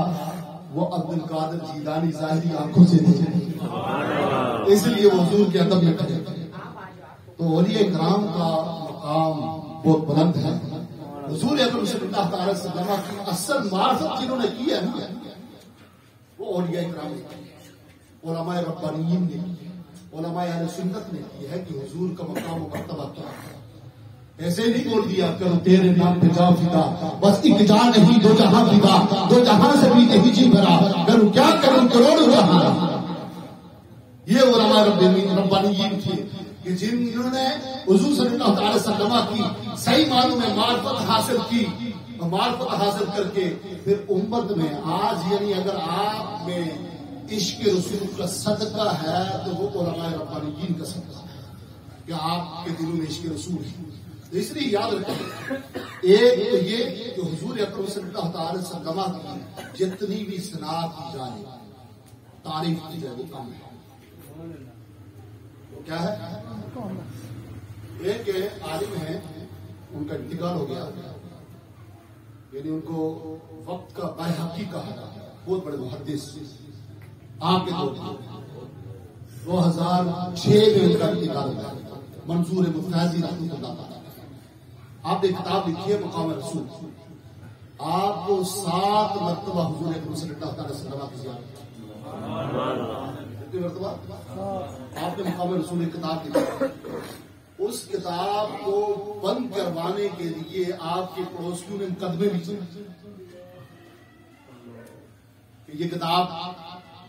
وہ عبد القادر جیلانی ظاہری آنکھوں سے دیکھ رہے, اس لیے وہ حضور کے ادب میں کھڑے. تو اولیاء کرام کا مقام بہت بلند ہے. حضور اکرم صلی اللہ تعالی وسلم کی اصل معرفت جنہوں نے کی ہے وہ اولیاء کرام نے, علماء ربانیین نے, علماء اہل سنت نے کی ہے کہ حضور کا مقام و مرتبہ کیا ہے. ایسے نہیں بول دیا کرو تیرے نام پہ جاؤ فدا, بس ایک جا نہیں دو جہاں فدا, دو جہاں سے بھی نہیں جی بھرا, کروں کیا کروں کروڑوں جہاں. یہ علماء ربانیین تھے کہ جنہوں نے حضور صلی اللہ تعالی وسلم کی صحیح معنوں میں معرفت حاصل کی, اور معرفت حاصل کر کے پھر امت میں آج, یعنی اگر آپ میں عشق رسول کا صدقہ ہے تو وہ علماء ربانیین کا صدقہ ہے کہ آپ کے دلوں میں عشق رسول ہے. اس لیے یاد رکھیں, ایک تو یہ کہ حضور اکرم صلی اللہ تعالی وسلم کی جتنی بھی صنعت کی جائے, تعریف کی جائے, وہ کم ہے. وہ کیا ہے, ایک عالم ہے, ان کا انتقال ہو گیا, یعنی ان کو وقت کا بیہقی کہا, بہت بڑے محدث آپ کے دور 2006 میں ان کا انتقال ہوا, منصور مفتازی رحمۃ اللہ تعالی. آپ نے کتاب لکھی ہے مقام رسول, آپ کو 7 مرتبہ حضور اکرم صلی اللہ تعالی وسلم کی زیارت, کتنی مرتبہ آپ نے مقام رسول ایک کتاب لکھی. اس کتاب کو بند کروانے کے لیے آپ کے پڑوسیوں نے مقدمے بھی چلے کہ یہ کتاب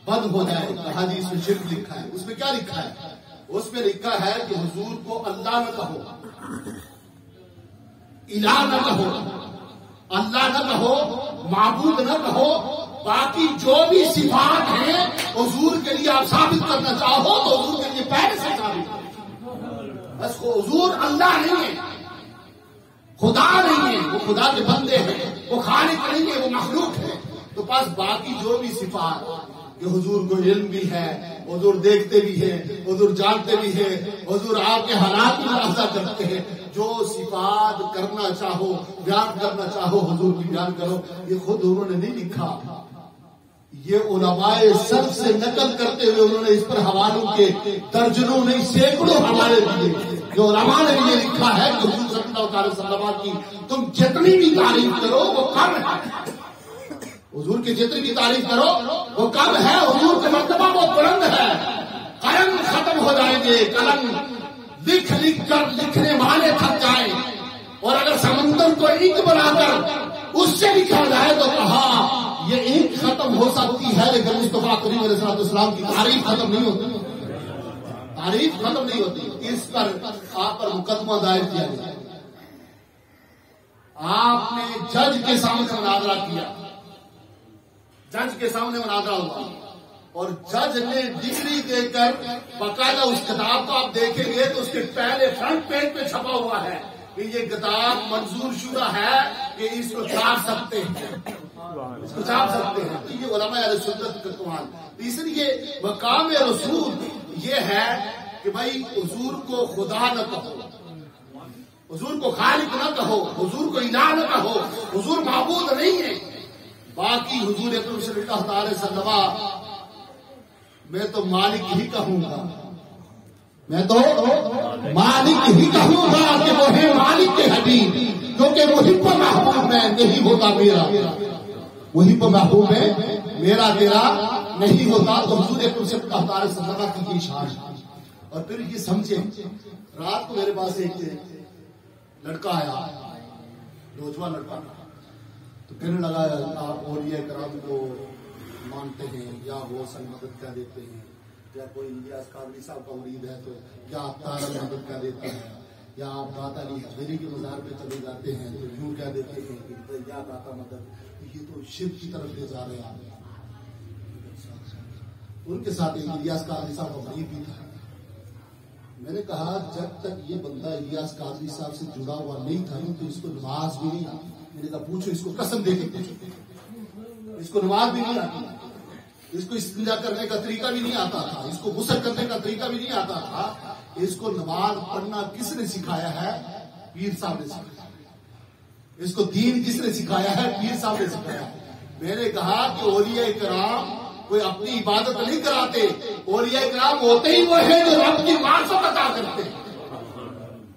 بند ہو جائے. کہا جی اس میں شرک لکھا ہے. اس میں کیا لکھا ہے, اس میں لکھا ہے کہ حضور کو اللہ نہ کہو, الہ نہ کہو, اللہ نہ کہو, معبود نہ کہو, باقی جو بھی صفات ہیں حضور کے لیے آپ ثابت کرنا چاہو تو حضور کے لیے پہلے سے ثابت کرو. بس حضور اللہ نہیں ہے, خدا نہیں ہے, وہ خدا کے بندے ہیں, وہ خالق نہیں ہے, وہ مخلوق ہے. تو بس باقی جو بھی صفات کہ حضور کو علم بھی ہے, حضور دیکھتے بھی ہیں, حضور جانتے بھی ہیں, حضور آپ کے حالات میں ملاحظہ کرتے ہیں, جو صفات کرنا چاہو, بیان کرنا چاہو حضور کی بیان کرو. یہ خود انہوں نے نہیں لکھا, یہ علماء سب سے نقل کرتے ہوئے انہوں نے اس پر حوالوں کے درجنوں نہیں سینکڑوں حوالے دیے. جو علماء نے یہ لکھا ہے کہ حضور صلی اللہ علیہ وسلم کی تم جتنی بھی تعریف کرو وہ کم ہے, حضور کی جتنی بھی تعریف کرو وہ کم ہے. حضور کا مرتبہ وہ بلند ہے. قلم ختم ہو جائیں گے, قلم لکھ لکھ کر لکھنے والے تھک جائیں, اور اگر سمندر کو اینٹ بنا کر اس سے لکھا جائے تو کہا یہ اینٹ ختم ہو سکتی ہے لیکن مصطفیٰ کریم علیہ السلام کی تعریف ختم نہیں ہوتی, تعریف ختم نہیں ہوتی. اس پر آپ پر مقدمہ دائر کیا گیا. آپ نے جج کے سامنے مناظرہ کیا, جج کے سامنے مناظرہ ہوا, اور جج نے ڈگری دے کر باقاعدہ اس کتاب کو آپ دیکھیں گے تو اس کے پہلے فرنٹ پیج پہ چھپا ہوا ہے کہ یہ کتاب منظور شدہ ہے کہ اس کو چھاپ سکتے ہیں, اس کو چھاپ سکتے ہیں. یہ علماء اہل سنت کا کمال. اس لیے مقام رسول یہ ہے کہ بھائی حضور کو خدا نہ کہو, حضور کو خالق نہ کہو, حضور کو الہ نہ کہو, حضور معبود نہیں ہے. باقی حضور اکرم صلی اللہ تعالی وسلم میں تو مالک ہی کہوں گا, میں تو مالک ہی کہوں گا کہ وہ ہے مالک کے حبیب, کیونکہ محب محبوب میں نہیں ہوتا میرا. وہی پر محبوب ہے میرا تیرا نہیں ہوتا تو حضور اکرم صلی اللہ علیہ وسلم کی یہ شان ہے. اور پھر یہ سمجھے رات کو میرے پاس ایک لڑکا آیا, نوجوان لڑکا, تو کہنے لگا آپ اولیاء کرام کو مانتے ہیں یا وہ اصل مدد کیا دیتے ہیں, یا کوئی الیاس قادری صاحب کا مرید ہے تو کیا آپ تارا مدد کیا دیتے ہیں, یا آپ داتا علی حجویری کے مزار پہ چلے جاتے ہیں تو یوں کیا دیتے ہیں کہ یا داتا مدد. یہ تو شرک کی طرف لے جا رہے ہیں. ان کے ساتھ ایک الیاس قادری صاحب کا مرید بھی تھا. میں نے کہا جب تک یہ بندہ الیاس قادری صاحب سے جڑا ہوا نہیں تھا تو اس کو نماز بھی نہیں آتی. میں نے کہا پوچھو اس کو, قسم دے کے پوچھو, اس کو نماز بھی نہیں آتی, اس کو استنجا کرنے کا طریقہ بھی نہیں آتا تھا, اس کو غسل کرنے کا طریقہ بھی نہیں آتا تھا. اس کو نماز پڑھنا کس نے سکھایا ہے؟ پیر صاحب نے سکھایا. اس کو دین کس نے سکھایا ہے؟ پیر صاحب نے سکھایا. میں نے کہا کہ اولیاء کرام کوئی اپنی عبادت نہیں کراتے, اولیاء کرام ہوتے ہی وہ ہیں جو رب کی معرفت عطا کرتے ہیں.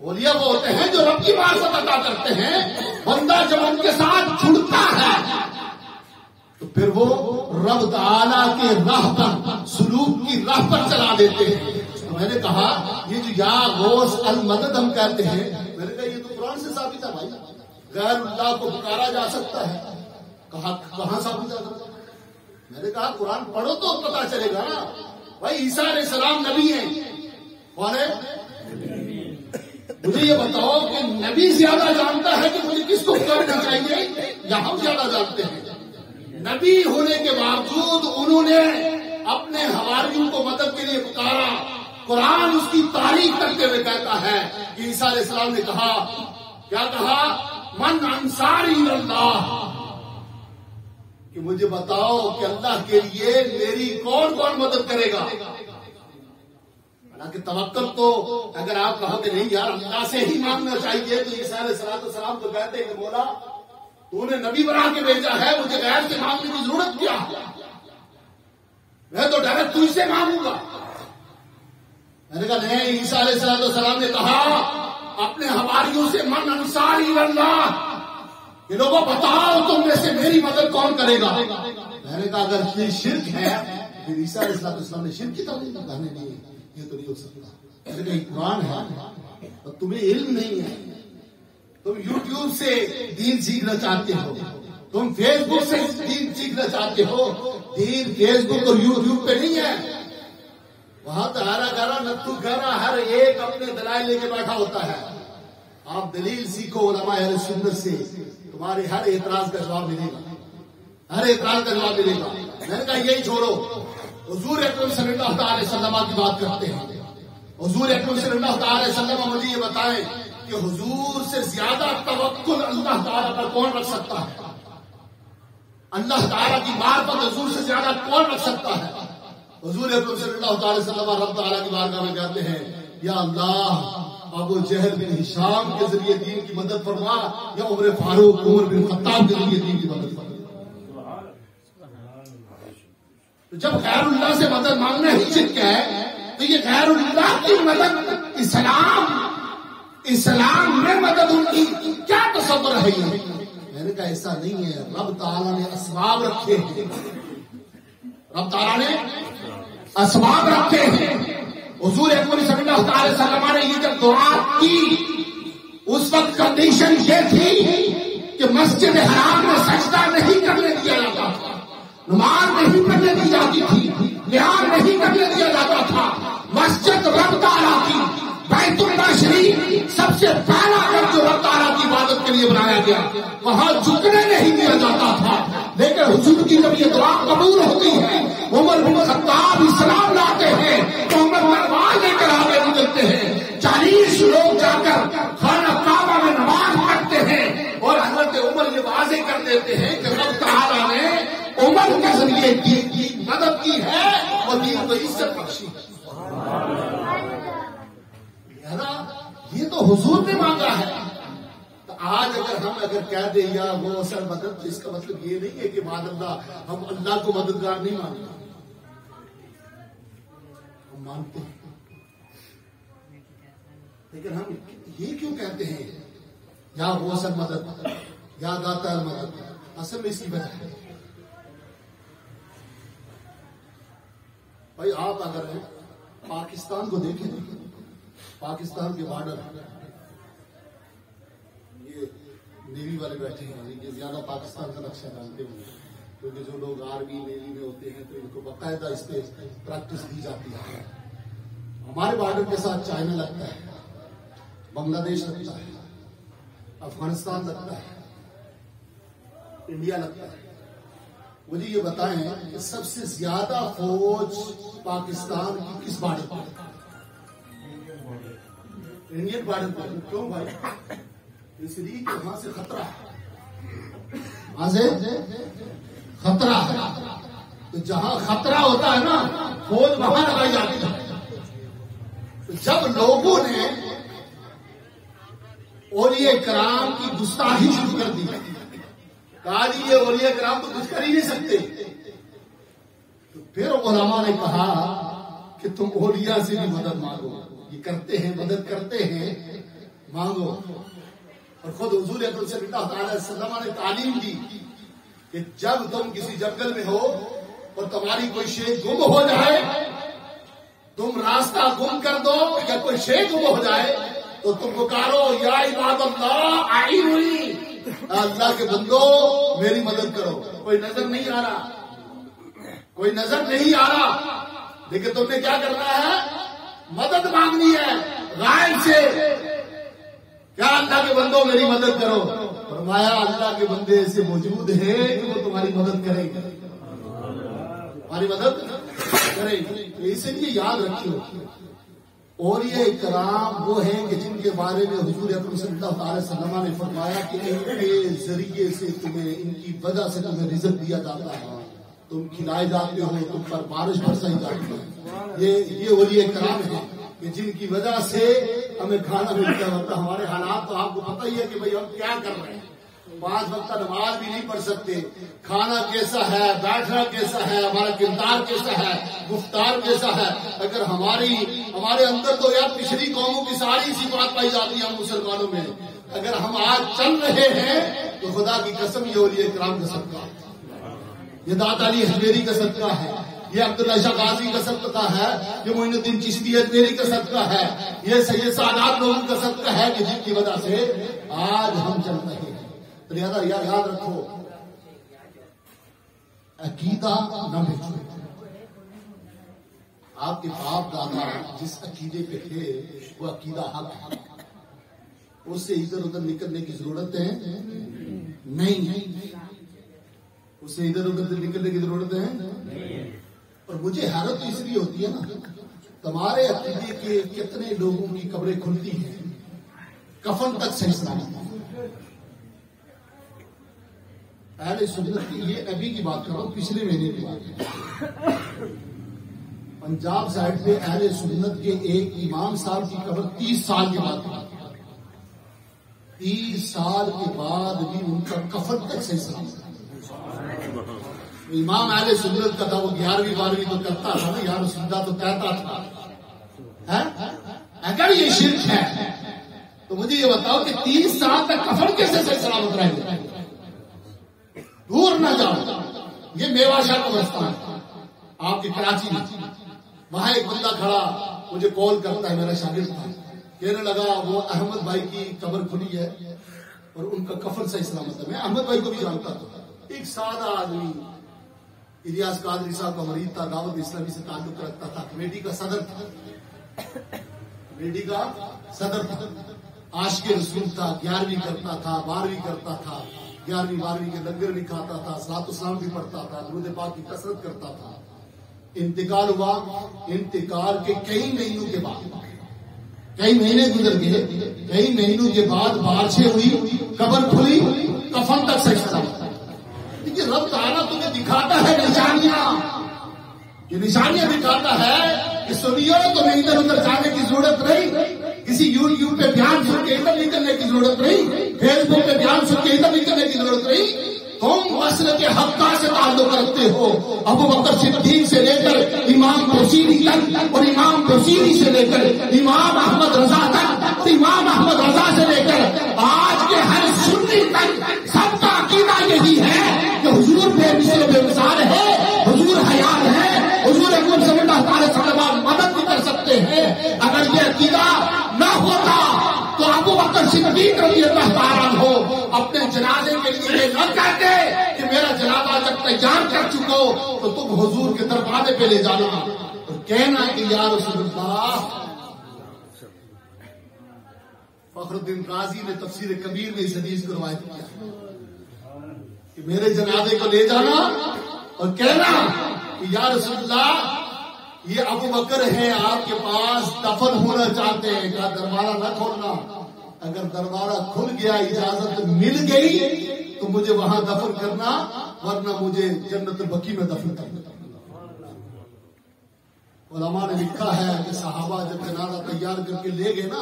اولیاء وہ ہوتے ہیں جو رب کی معرفت عطا کرتے ہیں. بندہ جب ان کے ساتھ جڑتا ہے تو پھر وہ رب تعالیٰ کے راہ پر, سلوک کی راہ پر چلا دیتے ہیں. میں نے کہا یہ جو یا غوث المدد ہم کہتے ہیں, میں نے کہا یہ تو قرآن سے ثابت ہے بھائی. غیر اللہ کو پکارا جا سکتا ہے, کہاں ثابت ہے؟ میں نے کہا قرآن پڑھو تو پتا چلے گا نا. بھائی عیسیٰ علیہ السلام نبی ہیں, کون ہے؟ مجھے یہ بتاؤ کہ نبی زیادہ جانتا ہے کہ مجھے کس کو کرنا چاہیے یا ہم زیادہ جانتے ہیں؟ نبی ہونے کے باوجود انہوں نے اپنے حواریوں کو مدد کے لیے پکارا. قرآن اس کی تعریف کرتے ہوئے کہتا ہے کہ عیسیٰ علیہ السلام نے کہا, کیا کہا؟ من انصاری اللہ, کہ مجھے بتاؤ کہ اللہ کے لیے میری کون کون مدد کرے گا. حالانکہ توکل تو اگر آپ کہو کہ نہیں یار اللہ سے ہی مانگنا چاہیے تو عیسیٰ علیہ السلام تو کہتے ہیں کہ مولا تو نے نبی بنا کے بھیجا ہے, مجھے غیر سے مانگنے کی ضرورت کیا ہے, میں تو ڈائریکٹ تجھ سے مانگوں گا. میں نے کہا نہیں, عیسیٰ علیہ السلام نے کہا اپنے حواریوں سے من انصاری اللہ, کہ لوگوں بتاؤ تم میں سے میری مدد کون کرے گا. میں نے کہا اگر یہ شرک ہے پھر عیسیٰ علیہ السلام نے شرک کی تعلیم دی. کہنے نہیں یہ تو نہیں ہو سکتا. میں نے کہا یہ قرآن ہے اور تمہیں علم نہیں ہے. تم یوٹیوب سے دین سیکھنا چاہتے ہو, تم فیس بک سے دین سیکھنا چاہتے ہو. دین فیس بک اور یوٹیوب پہ نہیں ہے. وہاں تو ہرا نتو گھرا ہر ایک اپنے دلائل لے کے بیٹھا ہوتا ہے. آپ دلیل سیکھو علماء اہل سنت سے, تمہارے ہر اعتراض کا جواب ملے گا, ہر اعتراض کا جواب ملے گا. میں نے کہا یہی چھوڑو, حضور اکرم صلی اللہ علیہ وسلم کی بات کرتے ہیں. حضور اکرم صلی اللہ علیہ وسلم مجھے یہ بتائیں کہ حضور سے زیادہ توکل اللہ تعالیٰ پر کون رکھ سکتا ہے؟ اللہ تعالیٰ کی معرفت حضور سے زیادہ کون رکھ سکتا ہے؟ حضور اکرم صلی اللہ علیہ وسلم رب تعالیٰ کی بارگاہ میں کہتے ہیں یا اللہ ابو جہل بن ہشام کے ذریعے دین کی مدد فرما, یا عمر فاروق عمر بن خطاب کے ذریعے دین کی مدد فرما. تو جب غیر اللہ سے مدد مانگنا ہی شرک ہے تو یہ غیر اللہ کی مدد اسلام میں مدد ان کی کیا تصور ہے؟ میں نے کہا ایسا نہیں ہے. رب تعالیٰ نے اسباب رکھے ہیں, رب تعالیٰ نے اسباب رکھے ہیں. حضور اکرم صلی اللہ علیہ وسلم نے یہ جب دعا کی اس وقت کنڈیشن یہ تھی کہ مسجد حرام میں سجدہ نہیں کرنے دیا جاتا تھا, نماز نہیں پڑھنے دی جاتی تھی, لحاظ نہیں کرنے دیا جاتا تھا. مسجد رب تعالیٰ کی, بیت اللہ شریف سب سے پہلا گھر جو رب تعالیٰ کی عبادت کے لیے بنایا گیا, وہاں جھکنے نہیں دیا جاتا تھا. لیکن حضور کی جب یہ دعا قبول ہوتی ہے, عمر بن خطاب اسلام لاتے ہیں تو عمر تلوار لے کر آگے نکلتے ہیں. 40 لوگ جا کر خانہ کعبہ میں نماز پڑھتے ہیں اور حضرت عمر یہ واضح کر دیتے ہیں کہ رب تعالیٰ نے عمر کے ذریعے دین کی مدد کی ہے اور دین کو عزت بخشی ہے. یہ تو حضور نے مانگا ہے. تو آج اگر کہہ دیں یا وہ اصل مدد, اس کا مطلب یہ نہیں ہے کہ معاذ اللہ ہم اللہ کو مددگار نہیں مانتے, ہم مانتے ہیں. لیکن ہم یہ کیوں کہتے ہیں یا وہ اصل مدد یا داتا مدد؟ اصل میں اس کی وجہ ہے بھائی آپ اگر پاکستان کو دیکھیں، پاکستان کے بارڈر، یہ نیوی والے بیٹھے ہیں، یہ زیادہ پاکستان کا نقشہ جانتے ہوں گے، کیونکہ جو لوگ آرمی نیوی میں ہوتے ہیں تو ان کو باقاعدہ اس پہ پریکٹس دی جاتی ہے۔ ہمارے بارڈر کے ساتھ چائنا لگتا ہے، بنگلہ دیش لگتا ہے، افغانستان لگتا ہے، انڈیا لگتا ہے۔ مجھے یہ بتائیں کہ سب سے زیادہ فوج پاکستان کی کس بارڈر پر؟ انڈین بارڈر پر۔ کیوں بھائی؟ اس لیے کہ وہاں سے خطرہ ہے، وہاں سے خطرہ ہے، تو جہاں خطرہ ہوتا ہے نا فوج وہاں لگائی جاتی ہے۔ جب لوگوں نے اولیاء کرام کی گستاخی شروع کر دی، کہا جی یہ اولیاء کرام تو کچھ کر ہی نہیں سکتے، تو پھر علماء نے کہا کہ تم اولیاء سے بھی مدد مانگو، یہ کرتے ہیں، مدد کرتے ہیں، مانگو۔ اور خود حضور اکرم صلی اللہ علیہ وسلم نے تعلیم دی کہ جب تم کسی جنگل میں ہو اور تمہاری کوئی شے گم ہو جائے، تم راستہ گم کر دو یا کوئی شے گم ہو جائے تو تم پکارو یا عباد اللہ اعینونی، اللہ کے بندو میری مدد کرو۔ کوئی نظر نہیں آ رہا، کوئی نظر نہیں آ رہا، لیکن تم نے کیا کرنا ہے؟ مدد مانگنی ہے غائب سے۔ کیا اللہ کے بندو میری مدد کرو؟ فرمایا اللہ کے بندے ایسے موجود ہیں کہ وہ تمہاری مدد کریں گے، تمہاری مدد کریں گے۔ اسی لیے یاد رکھیے اولیاء کرام وہ ہیں کہ جن کے بارے میں حضور اکرم صلی اللہ علیہ وسلم نے فرمایا کہ ان کے ذریعے سے تمہیں، ان کی وجہ سے تمہیں رزق دیا جاتا ہے، تم کھلائے جاتے ہو، تم پر بارش برسائی جاتی ہے۔ یہ اولیاء کرام ہیں کہ جن کی وجہ سے ہمیں کھانا ملتا ہوتا۔ ہمارے حالات تو آپ کو پتہ ہی ہے کہ بھئی ہم کیا کر رہے ہیں، 5 وقت نماز بھی نہیں پڑھ سکتے، کھانا کیسا ہے، بیٹھنا کیسا ہے، ہمارا کردار کیسا ہے، گفتار کیسا ہے۔ اگر ہمارے اندر تو یار پچھلی قوموں کی ساری صفات پائی جاتی ہے ہم مسلمانوں میں، اگر ہم آج چل رہے ہیں تو خدا کی قسم یہ اولیاء کرام کا صدقہ ہے، یہ داتا علی حجویری کا صدقہ ہے، یہ عبداللہ شاہ غازی کا صدقہ ہے، یہ معین الدین چشتی اجمیری کا صدقہ ہے، یہ سید سادات لوگوں کا صدقہ ہے کہ جن کی وجہ سے آج ہم چل رہے ہیں۔ لہذا یاد رکھو عقیدہ نہ بھیجو۔ آپ کے باپ دادا جس عقیدے پہ تھے وہ عقیدہ حق ہے، اس سے ادھر ادھر نکلنے کی ضرورت ہے نہیں، اس سے ادھر ادھر نکلنے کی ضرورت ہے۔ اور مجھے حیرت اس لیے ہوتی ہے نا، تمہارے عقیدے کے کتنے لوگوں کی قبریں کھلتی ہیں کفن تک صحیح سلامت۔ اہل سنت کی، یہ ابھی کی بات کر رہا ہوں، پچھلے مہینے کی بات، پنجاب سائڈ پہ اہل سنت کے ایک امام صاحب کی قبر 30 سال کے بعد، 30 سال کے بعد بھی ان کا کفن تک صحیح سلامت۔ امام اہل سنت کا تھا، وہ 11ویں 12ویں تو کرتا تھا نا، یا رسول اللہ تو کہتا تھا۔ اگر یہ شرک ہے تو مجھے یہ بتاؤ کہ 30 سال تک کفن کیسے صحیح سلامت رہے گا؟ دور نہ جاؤ، یہ میوا شاہ قبرستان آپ کی کراچی میں، وہاں ایک بندہ کھڑا مجھے کال کرتا ہے، میرا شاگرد تھا، کہنے لگا وہ احمد بھائی کی قبر کھلی ہے اور ان کا کفن صحیح سلامت ہے۔ میں احمد بھائی کو بھی جانتا تھا، ایک سادہ آدمی، الیاس قادری صاحب کا مرید تھا، دعوت اسلامی سے تعلق رکھتا تھا، کمیٹی کا صدر تھا، کمیٹی کا صدر تھا، عاشق رسول تھا، 11ویں کرتا تھا، 12ویں کرتا تھا، 11ویں 12ویں کے لنگر بھی کھاتا تھا، صلاۃ السلام بھی پڑھتا تھا، درود پاک کی کثرت کرتا تھا۔ انتقال ہوا، انتقال کے کئی مہینوں کے بعد، کئی مہینے گزر گئے، کئی مہینوں کے بعد بارشیں ہوئی، قبر کھلی، کفن تک صحیح سلامت۔ دیکھیے رب تعالیٰ تمہیں دکھاتا ہے نشانیاں، یہ نشانیاں دکھاتا ہے کہ سنیو تمہیں ادھر ادھر جانے کی ضرورت نہیں، کسی یوٹیوب پہ بیان سن کے ادھر نکلنے کی ضرورت نہیں، فیس بک پہ بیان سن کے ادھر نکلنے کی ضرورت نہیں۔ تم مسلک حقہ سے تعلق رکھتے ہو، ابو بکر صدیق سے لے کر امام بصیری تک، اور امام بصیری سے لے کر امام احمد رضا تک، اور امام احمد رضا سے لے کر آج کے ہر سنی تک، سب کا عقیدہ یہی ہے کہ حضور بے مثل بے مثال ہے، حضور حیات ہے، حضور اکرم صلی اللہ بکر صدیق رضی اللہ تعالیٰ عنہ اپنے جنازے کے لیے یہ نہ کہتے کہ میرا جنازہ جب تیار کر چکو تو تم حضور کے دروازے پہ لے جانا اور کہنا کہ یا رسول اللہ. فخر الدین رازی نے تفسیر کبیر میں اس حدیث کو روایت کیا کہ میرے جنازے کو لے جانا اور کہنا کہ یا رسول اللہ یہ ابو بکر ہے آپ کے پاس دفن ہونا چاہتے ہیں. کہا دروازہ نہ کھولنا, اگر دروازہ کھل گیا اجازت مل گئی تو مجھے وہاں دفن کرنا, ورنہ مجھے جنت البقیع میں دفن کرنا. علماء نے لکھا ہے کہ صحابہ جب جنازہ تیار کر کے لے گئے نا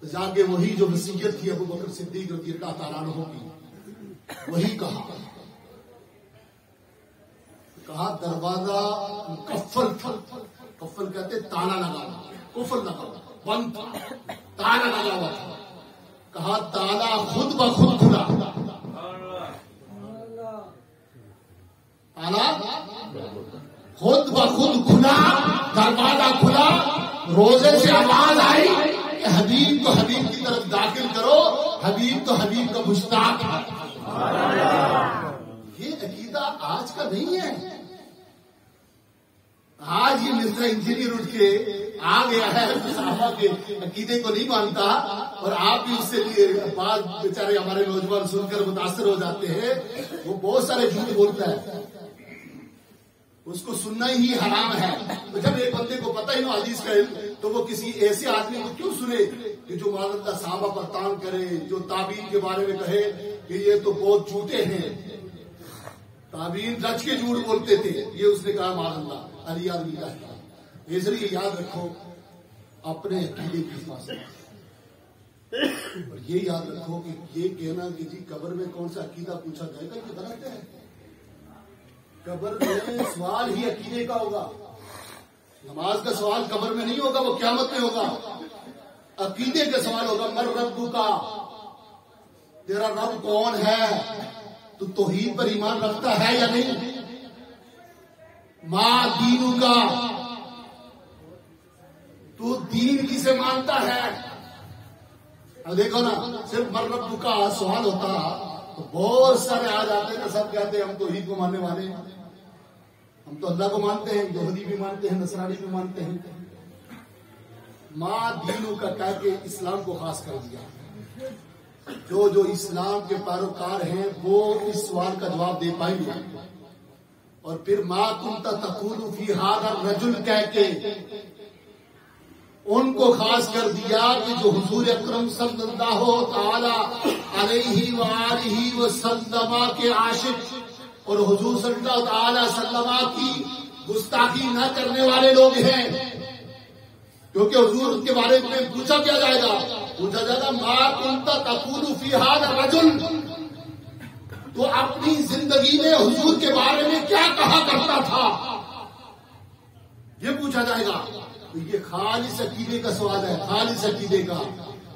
تو جا کے وہی جو وصیت تھی ابو بکر صدیق رضی اللہ تعالیٰ عنہ کی وہی کہا دروازہ مکفل تھا. کفل کہتے تالا لگا ہوا, کفل لگا ہوا, بند تھا, تالا لگا ہوا تھا. کہا تالا خود بخود کھلا, تالا خود بخود کھلا, دروازہ کھلا. روزے سے آواز آئی کہ حبیب کو حبیب کی طرف داخل کرو, حبیب تو حبیب کا مشتاق ہے. یہ عقیدہ آج کا نہیں ہے. آج یہ مسٹر انجینئر اٹھ کے آ گیا ہے, صحابہ کے عقیدے کو نہیں مانتا, اور آپ بھی اس سے بعض بیچارے ہمارے نوجوان سن کر متاثر ہو جاتے ہیں. وہ بہت سارے جھوٹ بولتا ہے, اس کو سننا ہی حرام ہے. تو جب ایک بندے کو پتہ ہی نہ حدیث کا علم, تو وہ کسی ایسے آدمی کو کیوں سنے کہ جو معاذ اللہ صحابہ پر تان کرے, جو تابعین کے بارے میں کہے کہ یہ تو بہت جھوٹے ہیں, تابعین رچ کے جھوٹ بولتے تھے. یہ اس نے کہا معاذ اللہ علی آدمی کا ہے. اس لیے یاد رکھو اپنے عقیدے کی حفاظت, اور یہ یاد رکھو کہ یہ کہنا کہ جی قبر میں کون سا عقیدہ پوچھا جائے گا یہ غلط ہے. قبر میں سوال ہی عقیدے کا ہوگا. نماز کا سوال قبر میں نہیں ہوگا, وہ قیامت میں ہوگا. عقیدے کا سوال ہوگا, مر ربو کا, تیرا رب کون ہے, تو توحید پر ایمان رکھتا ہے یا نہیں. ماں دینو کا, تو دین کسے مانتا ہے. اب دیکھو نا, صرف مر ربو کا سوال ہوتا تو بہت سارے آ جاتے ہیں, سب کہتے ہیں ہم توحید کو ماننے والے ہیں, ہم تو اللہ کو مانتے ہیں, یہودی بھی مانتے ہیں, نصرانی بھی مانتے ہیں. ماں دینوں کا کہہ کے اسلام کو خاص کر دیا. جو اسلام کے پیروکار ہیں وہ اس سوال کا جواب دے پائیں گے. اور پھر ما کنت تقول فی ھذا الرجل کہہ کے ان کو خاص کر دیا کہ جو حضور اکرم صلی اللہ تعالی علیہ وآلہ وسلم کے عاشق اور حضور صلی اللہ تعالی وسلم کی گستاخی نہ کرنے والے لوگ ہیں. کیونکہ حضور کے بارے میں پوچھا کیا جائے گا, پوچھا جائے گا ما کنت تقول فی ھذا الرجل, تو اپنی زندگی میں حضور کے بارے میں کیا کہا کرتا تھا, یہ پوچھا جائے گا. تو یہ خالص عقیدے کا سوال ہے, خالص عقیدے کا.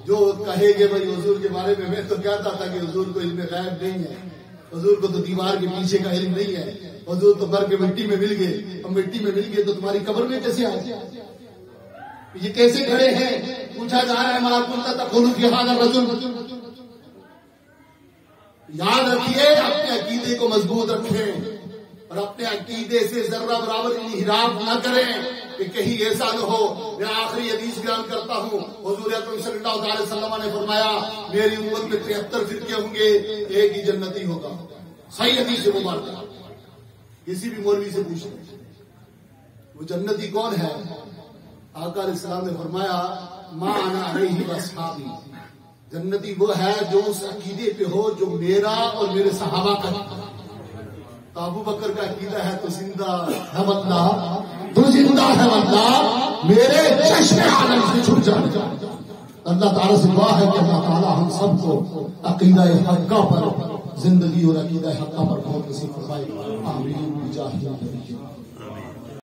جو کہے گے بھائی حضور کے بارے میں تو کہتا تھا کہ حضور کو علم غیب نہیں ہے, حضور کو تو دیوار کے پیچھے کا علم نہیں ہے, حضور تو مر کے مٹی میں مل گئے, ہم مٹی میں مل گئے تو تمہاری قبر میں کیسے آئے, یہ کیسے کھڑے ہیں. پوچھا جا رہا ہے ما کنت تقول فی ھذا الرجل. یاد رکھیے, اپنے عقیدے کو مضبوط رکھیں اور اپنے عقیدے سے ذرہ برابر انحراف نہ کریں کہ کہیں ایسا نہ ہو. میں آخری حدیث بیان کرتا ہوں. حضور اکرم صلی اللہ علیہ وسلم نے فرمایا میری امت میں 73 فرقے ہوں گے, ایک ہی جنتی ہوگا. صحیح حدیث مبارکہ, کسی بھی مولوی سے پوچھ لیں وہ جنتی کون ہے. آقا علیہ السلام نے فرمایا ما انا علیہ واصحابی, جنتی وہ ہے جو اس عقیدے پہ ہو جو میرا اور میرے صحابہ کا. تو ابو بکر کا عقیدہ ہے تو زندہ ہے واللہ, تو زندہ ہے واللہ, میرے چشم عالم سے چھٹ جائے. اللہ تعالیٰ سے دعا ہے کہ اللہ تعالیٰ ہم سب کو عقیدہ حقہ پر زندگی اور عقیدہ حقہ پر بہت نصیب فرمائے. آمین بجاہ نبی.